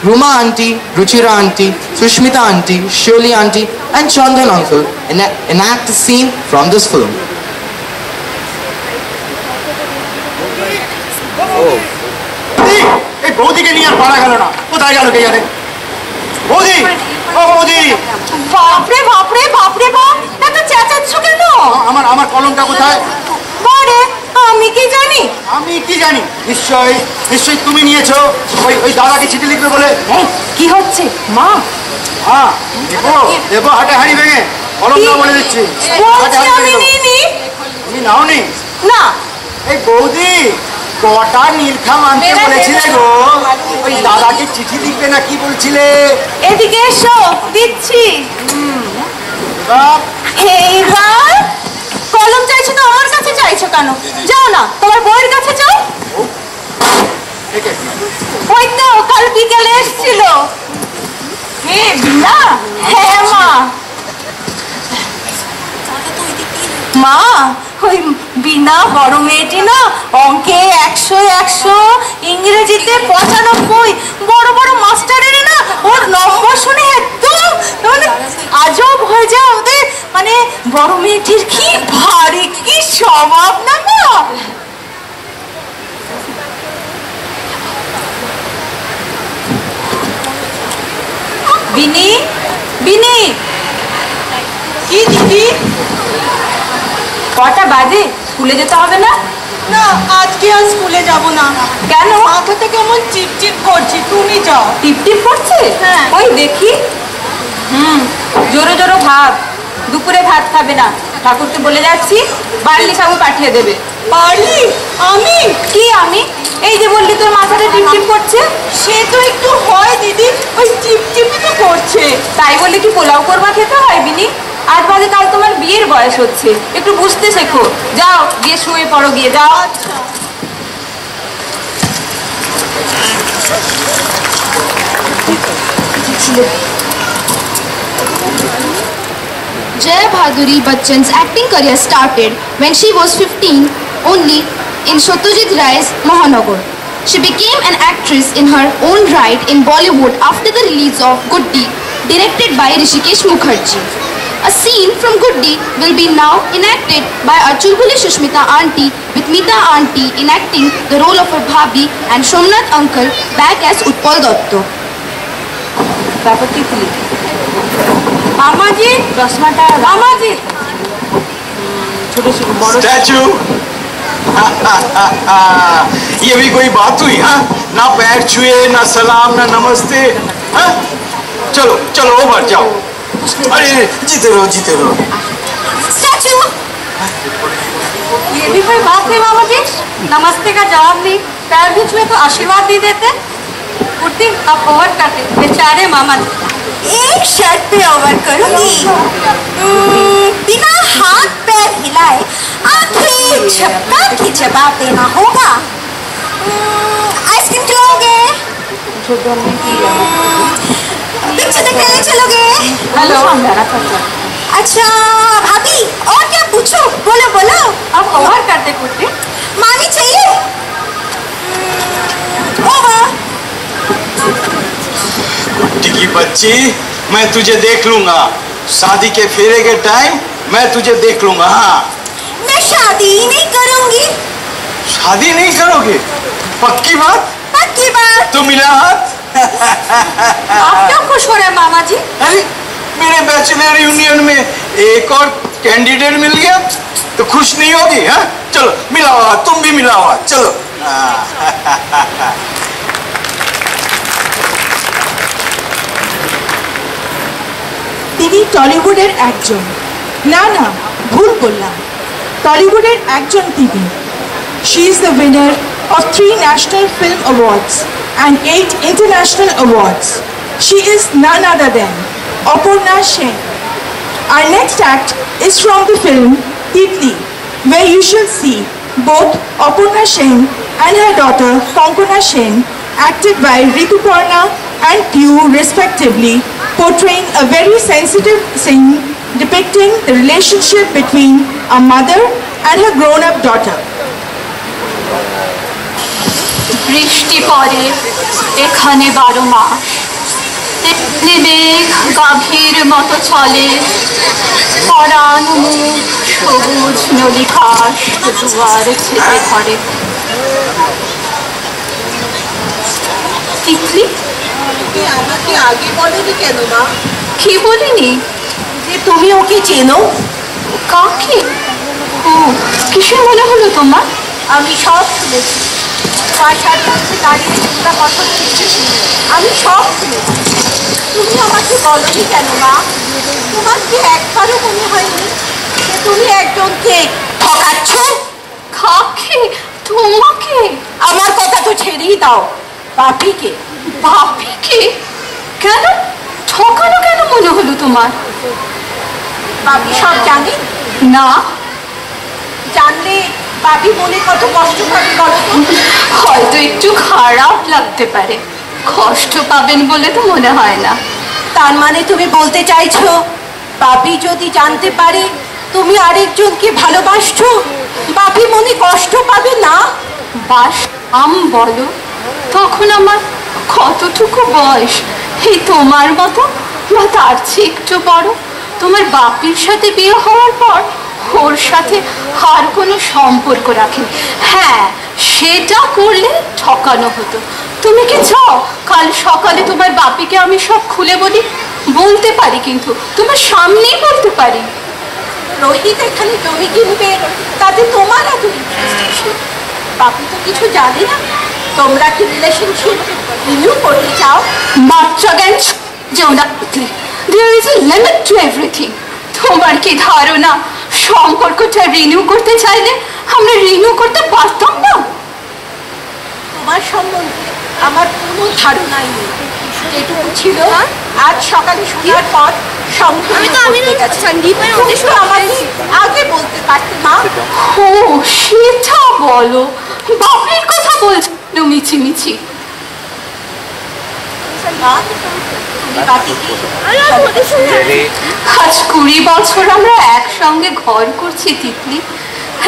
Ruma Auntie, Ruchira Auntie, Sushmita Auntie, Shirley Auntie and Chandan Uncle enact a scene from this film. এই বৌদিকে নিয়ে আর পারা গেল না, কোথায় গেল কে জানে? বৌদি, ও বৌদি, বাপরে বাপরে বাপরে বাপ, এত চেঁচাচ্ছ কেন? আমার আমার কলমটা কোথায়? বারে, আমি কি জানি? আমি কি জানি? নিশ্চয়ই নিশ্চয়ই তুমি নিয়েছো। ওই ওই দাদাকে চিঠি লিখবে বলে। কি হচ্ছে মা? হ্যাঁ দেবো দেবো, হাটে হাড়ি ভেঙে কলমটা বলে দিচ্ছি। আমি নিইনি। তুমি নাওনি? না। এই বৌদি, কটা নীলখাম আনতে বলেছিলে গো? ওই দাদাকে চিঠি লিখবে না কি বলছিলে? এদিকে এসো, দিচ্ছি। এইবার কলম চাইছো তো আমার কাছে চাইছো কেন? যাও না, তোমার বউয়ের কাছে যাও। ওই তো কাল বিকেলে এসেছিল। না, হ্যাঁ মা। মা, ওই বিনা বড় মেয়েটি না অঙ্কে 100, ইংরেজিতে 95, বড় বড় মাস্টারের না ওর নম্বর শুনে একদম মানে আজব হয়ে যায় ওদের। মানে বড় মেয়েটির কি ভারী কি স্বভাব না মা। বিনি, বিনি, কি দিদি? কটা বাজে? স্কুলে যেতে হবে না? না, আজকে আর স্কুলে যাব না। কেন? মাথাটা কেমন চিপচিপ করছে, তুমি যাও। টিপ টিপ করছে? হ্যাঁ। ওই দেখি। জোরে জোরে ভাব, দুপুরে ভাত খাবে না। ঠাকুরকে বলে যাচ্ছি বার্লি খাবো পাঠিয়ে দেবে। বার্লি? আমি? কি আমি? এই যে বললি তোর মাথাটা টিপ টিপ করছে। সে তো একটু হয় দিদি, ওই চিপচিপই তো করছে। তাই বলে কি পোলাও কোরমা খেতে হয় বিনি? আজ বাজে কাল তোমার বিয়ের বয়স হচ্ছে, একটু বুঝতে শেখো। যাও গিয়ে শুয়ে পড়ো, গিয়ে যাও। Jaya Bhaduri Bachchan's acting career started when she was 15 only in Satyajit Ray's Mahanagar. She became an actress in her own right in Bollywood after the release of Guddi, directed by Rishikesh Mukherjee. A scene from Guddi will be now enacted by our Chulbuli Sushmita Auntie, with Mita Auntie enacting the role of her Bhabhi and Somnath Uncle back as Utpal Dotto. মামাজি, চশমাটা মামাজি। ছোট ছোট বড় statue ये भी कोई बात हुई? हाँ, ना पैर छुए, ना सलाम, ना नमस्ते। हाँ, चलो चलो ओवर जाओ। अरे जीते रहो जीते रहो। स्टैचू, ये भी कोई बात नहीं मामा जी, नमस्ते का जवाब नहीं, पैर भी छुए तो आशीर्वाद नहीं देते। कुर्ती अब ओवर करते बेचारे मामा जी। एक शर्ट पे ओवर करूंगी, बिना हाथ पैर हिलाए आंखें झपका के जवाब देना होगा। आइसक्रीम खिलाओगे? पिक्चर देखने ले चलोगे? हेलो। अच्छा भाभी, और क्या पूछो? बोलो बोलो। अब ओवर करते कुर्ती। मानी चाहिए? ओवर। कुट्टी की बच्ची, मैं तुझे देख लूंगा। शादी के फेरे के टाइम मैं तुझे देख लूंगा। हाँ, मैं शादी नहीं करूंगी। शादी नहीं करोगे? पक्की बात? पक्की बात। तो मिला हाथ। आप क्यों खुश हो रहे हैं मामा जी? अरे मेरे बैचलर यूनियन में एक और कैंडिडेट मिल गया, तो खुश नहीं होगी? हाँ, चलो मिलाओ हाथ, तुम भी मिलाओ हाथ, चलो। তিনি টলিউডের একজন, না না ভুল বললাম, টলিউডের একজন তিনি। She is the winner of 3 National Film Awards and 8 International Awards. She is none other than Aparna Sen. Our next act is from the film Titli, where you shall see both Aparna Sen and her daughter Konkona Sen, acted by Rituparna and Piyu respectively, portraying a very sensitive scene depicting the relationship between a mother and her grown-up daughter. বৃষ্টি পড়ে এখানে 12 মাস, তেমনি মেঘ গাভীর মতো চলে, পরাণ মুখ সবুজ নদী ঘাস দুয়ার ছেড়ে ধরে। তিতলি, আমাকে আগে বলনি কেন মা? কি বলিনি? যে তুমি ওকে চেনো। কাকে? ও, কিসের মনে হলো তোমার? আমি সব শুনেছি, বাসার কাছে দাঁড়িয়ে তোমরা কথা বলছি, আমি সব শুনেছি। তুমি আমাকে বলনি কেন মা? তোমার কি একবারও মনে হয়নি যে তুমি একজনকে ঠকাচ্ছ? কাকে? তোমাকে? আমার কথা তো ছেড়েই দাও, বাপিকে। বাপিকে? কেন? ঠকানো কেন মনে হলো তোমার? বাপি সব জানে না। জানলে বাপি মনে কত কষ্ট পাবে বলো তো? হয়তো একটু খারাপ লাগতে পারে, কষ্ট পাবেন বলে তো মনে হয় না। তার মানে তুমি বলতে চাইছো বাপি যদি জানতে পারে তুমি আরেকজনকে ভালোবাসছো, বাপি মনে কষ্ট পাবে না? বাসতাম বলো? তখন আমার কতটুকু বয়স? এই তোমার মতো বা তার চেয়ে একটু বড়। তোমার বাপির সাথে বিয়ে হওয়ার পর ওর সাথে আর কোনো সম্পর্ক রাখেনি। হ্যাঁ, সেটা করলে ঠকানো হতো। তুমি কি চাও কাল সকালে তোমার বাপিকে আমি সব খুলে বলি? বলতে পারি, কিন্তু তোমার সামনেই বলতে পারি। রোহিত এখানে জমি কিনবে, তাতে তোমার এত ইন্টারেস্ট? বাপি তো কিছু জানে না তোমরা কি রিলেশনশিপ রিনিউ করতে চাও। বাচ্চা জ্ঞান যেও না, there is a limit to everything. তোমার কি ধারণা সম্পর্কটা রিনিউ করতে চাইলে আমরা রিনিউ করতে পারতাম না? তোমার সম্বন্ধে আমার কোনো ধারণাই নেই। যেটুকু ছিল আজ সকালে শোনার পর আমাকে আগে বলতে পারতে মা। ও সেটা বলো, বাপের কথা বলছো মিছিমিছি। আজ 20 বছর আমরা একসঙ্গে ঘর করছি তিতলি।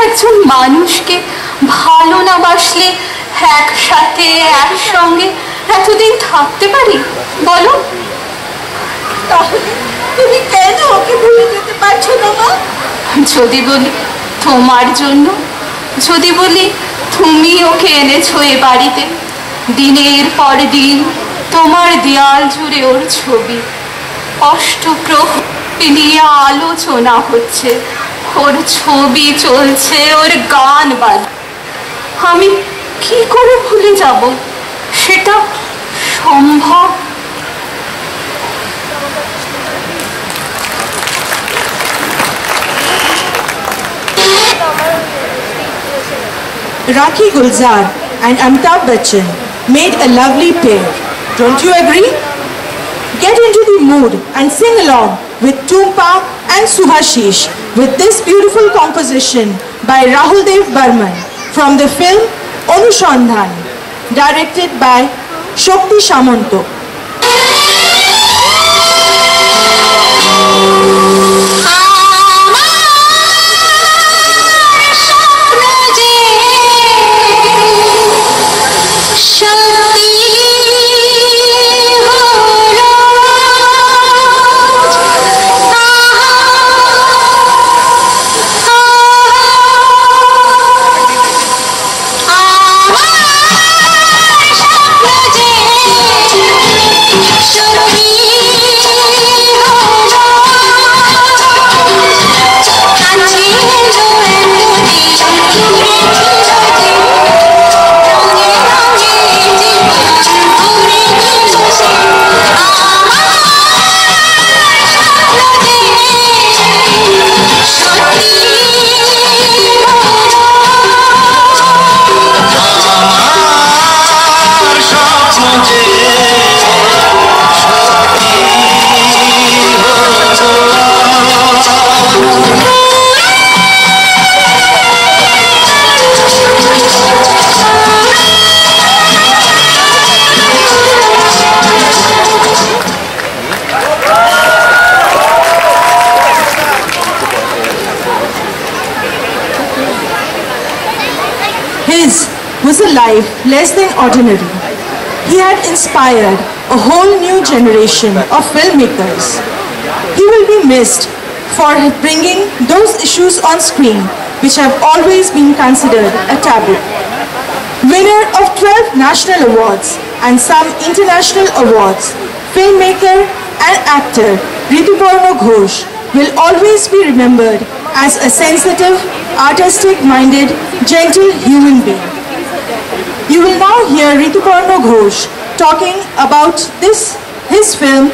একজন মানুষকে ভালো না বাসলে একসাথে একসঙ্গে এতদিন থাকতে পারি বলো? তাহলে তুমি কেন ওকে ভুলে যেতে পারছো না মা? যদি বলি তোমার জন্য, যদি বলি তুমি ওকে এনেছো এ বাড়িতে, দিনের পর দিন তোমার দেয়াল জুড়ে ওর ছবি, অষ্টপ্রহরী নিয়ে আলোচনা হচ্ছে, ওর ছবি চলছে, ওর গান বাজ, আমি কি করে ভুলে যাব? সেটা সম্ভব? Rakhi Gulzar and Amitabh Bachchan made a lovely pair. Don't you agree? Get into the mood and sing along with Tumpa and Subhashish with this beautiful composition by Rahul Dev Burman from the film Anushandhan, directed by Shakti Samanto. His was a life less than ordinary. He had inspired a whole new generation of filmmakers. He will be missed for bringing those issues on screen which have always been considered a taboo. Winner of 12 national awards and some international awards, filmmaker and actor Rituparna Ghosh will always be remembered as a sensitive, artistic-minded, gentle human being. You will now hear Rituparna Ghosh talking about his film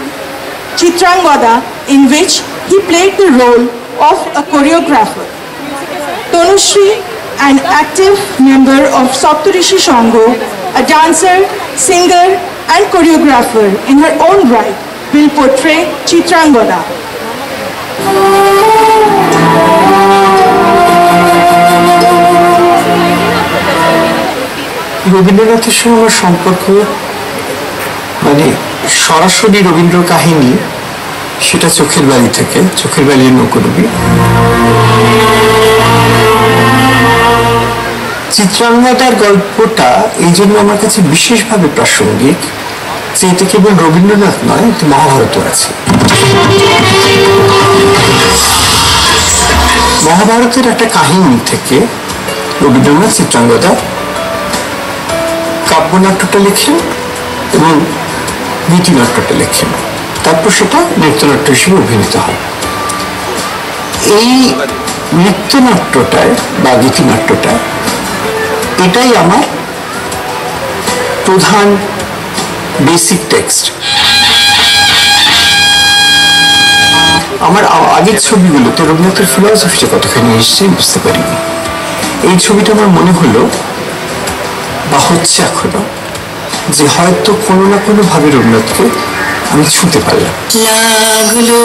Chitrangada, in which he played the role of a choreographer. Tanushri, an active member of Saptarishi Sangho, a dancer, singer and choreographer in her own right, will portray Chitrangada. রবীন্দ্রনাথের সঙ্গে আমার সম্পর্ক মানে সরাসরি রবীন্দ্র কাহিনী, সেটা চোখের বালি থেকে, চোখের বালির নৌকোডুবি। চিত্রাঙ্গদার গল্পটা এই জন্য আমার কাছে বিশেষভাবে প্রাসঙ্গিক যে এটা কেবল রবীন্দ্রনাথ নয়, এতে মহাভারত আছে। মহাভারতের একটা কাহিনী থেকে রবীন্দ্রনাথ চিত্রাঙ্গদা কাব্যনাট্যটা লেখেন এবং গীতিনাট্যটা লেখেন, তারপর সেটা নৃত্যনাট্য হিসেবে অভিনীত হয়। এই নৃত্যনাট্যটায় বা গীতিনাট্যটা, এটাই আমার প্রধান বেসিক টেক্সট। আমার আগের ছবিগুলোতে রবীন্দ্রনাথের ফিলসফিটা কতখানি এসছে বুঝতে পারিনি। এই ছবিটা আমার মনে হলো বা হচ্ছে এখনো যে হয়তো কোনো না কোনো ভাবে রবীন্দ্রনাথকে আমি ছুঁতে পারলাম। লাগলো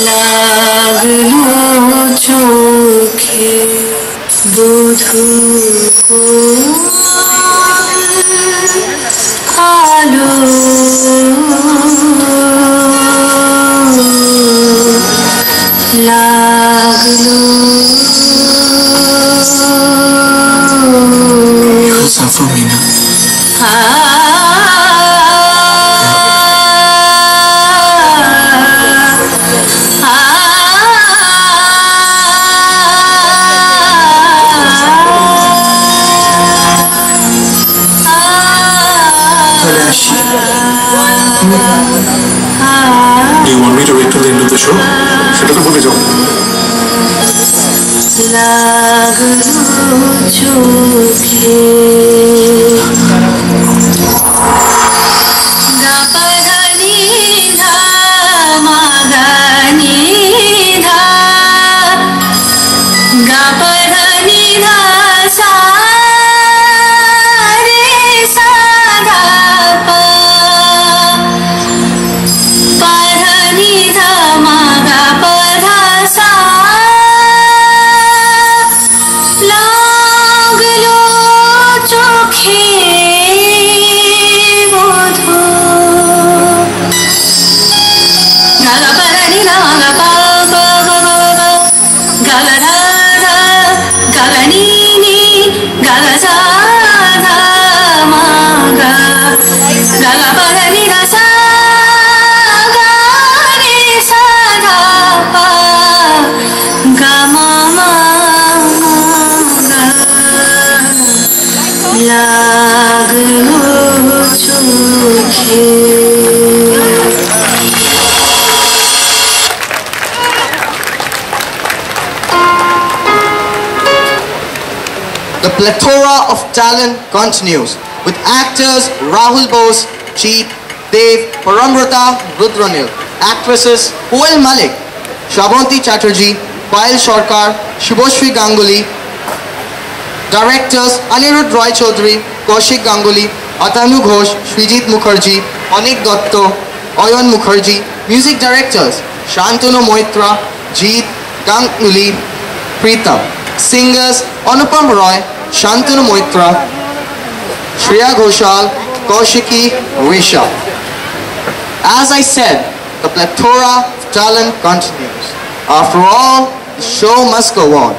লাগলো চোখে বধূ আলো লাগলো সাফমিনা চলে আসি। লাগলো চোখে গাপাধানি ধা মাগানি ধা গাপাধানি ধা সা রে সা ধা পা পাধানি ধা মাগা পা ধা সা লাগলো চোখে মধু গাগা পাধানি ধা মাগা পা পা পা পা গাগা ধা ধা গাগা নি নি গাগা সা ধা মাগা গাগা পাধানি ধা সা গা রে সা ধা পা গা মা মা লাগলো চোখে The plethora of talent continues with actors Rahul Bose, Jeet, Dev, Paramrata, Rudranil, actresses Huel Malik, Shravanti Chatterjee, Payal Sarkar, Shubhoshri Ganguly, directors Anirudh Roy Chaudhary, Kaushik Ganguly, Atanu Ghosh, Srijit Mukherjee, Anik Dotto, Ayan Mukherjee, music directors Shantanu Moitra, Jeet, Ganguly, Pritam, singers Anupam Roy, Shantanu Moitra, Shreya Ghoshal, Kaushiki, Risha. As I said, the plethora of talent continues. After all, the show must go on.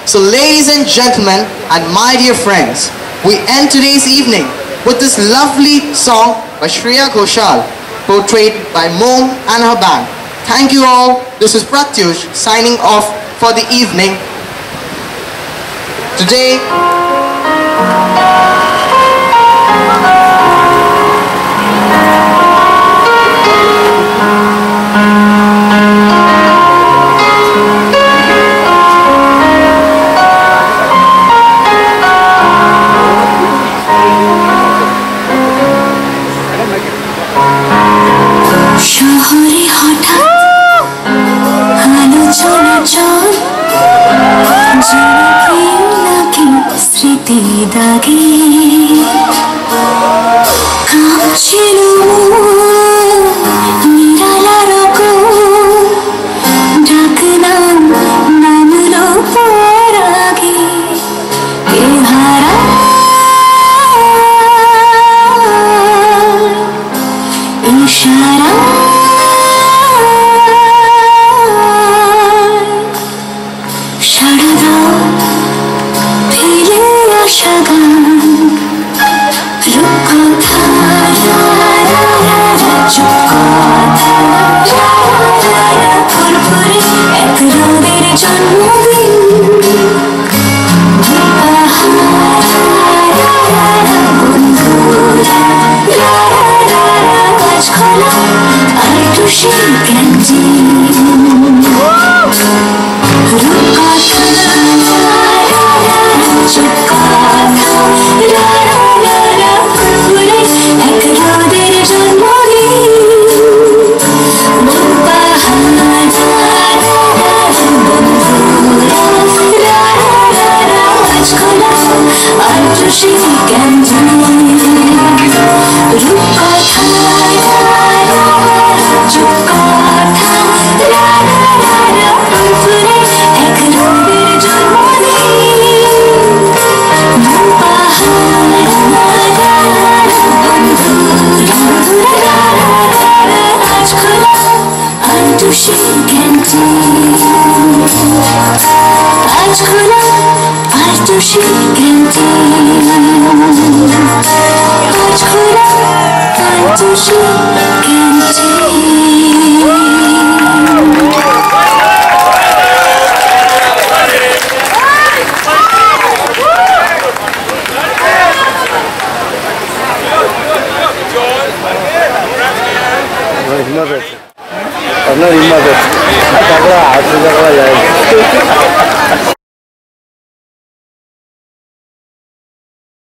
So ladies and gentlemen and my dear friends, we end today's evening with this lovely song by Shreya Ghoshal, portrayed by Mom and her band. Thank you all. This is Pratyush signing off for the evening. Today, শহরে হঠাৎ আলোচনা চল জনপ্রিয় লাগে স্মৃতি দাগে কাঁপছিল নিরালা রকম ডাকনাম নামলো পরাগে এ হারা ইশারা সারা দাও ফেলে আসা গান রূপকথা চুপকথা ফুরফুরে এক রোদের জন্মদিন খোলা আর টুসি ক্যান্টিন রূপকথা চুপকথা ফুরফুরে এক রোদের জন্মদিন খোলা আর টুসি ক্যান্টিন রূপকথা চুপকথা ফুরফুরে এক রোদের জন্মদিন আজ খোলা আর টুসি ক্যান্টিন আজ খোলা আর টুসি ক্যান্টিন আজ খোলা আর টুসি আপনার হিম্মত আছে টাকা 800 টাকা যায়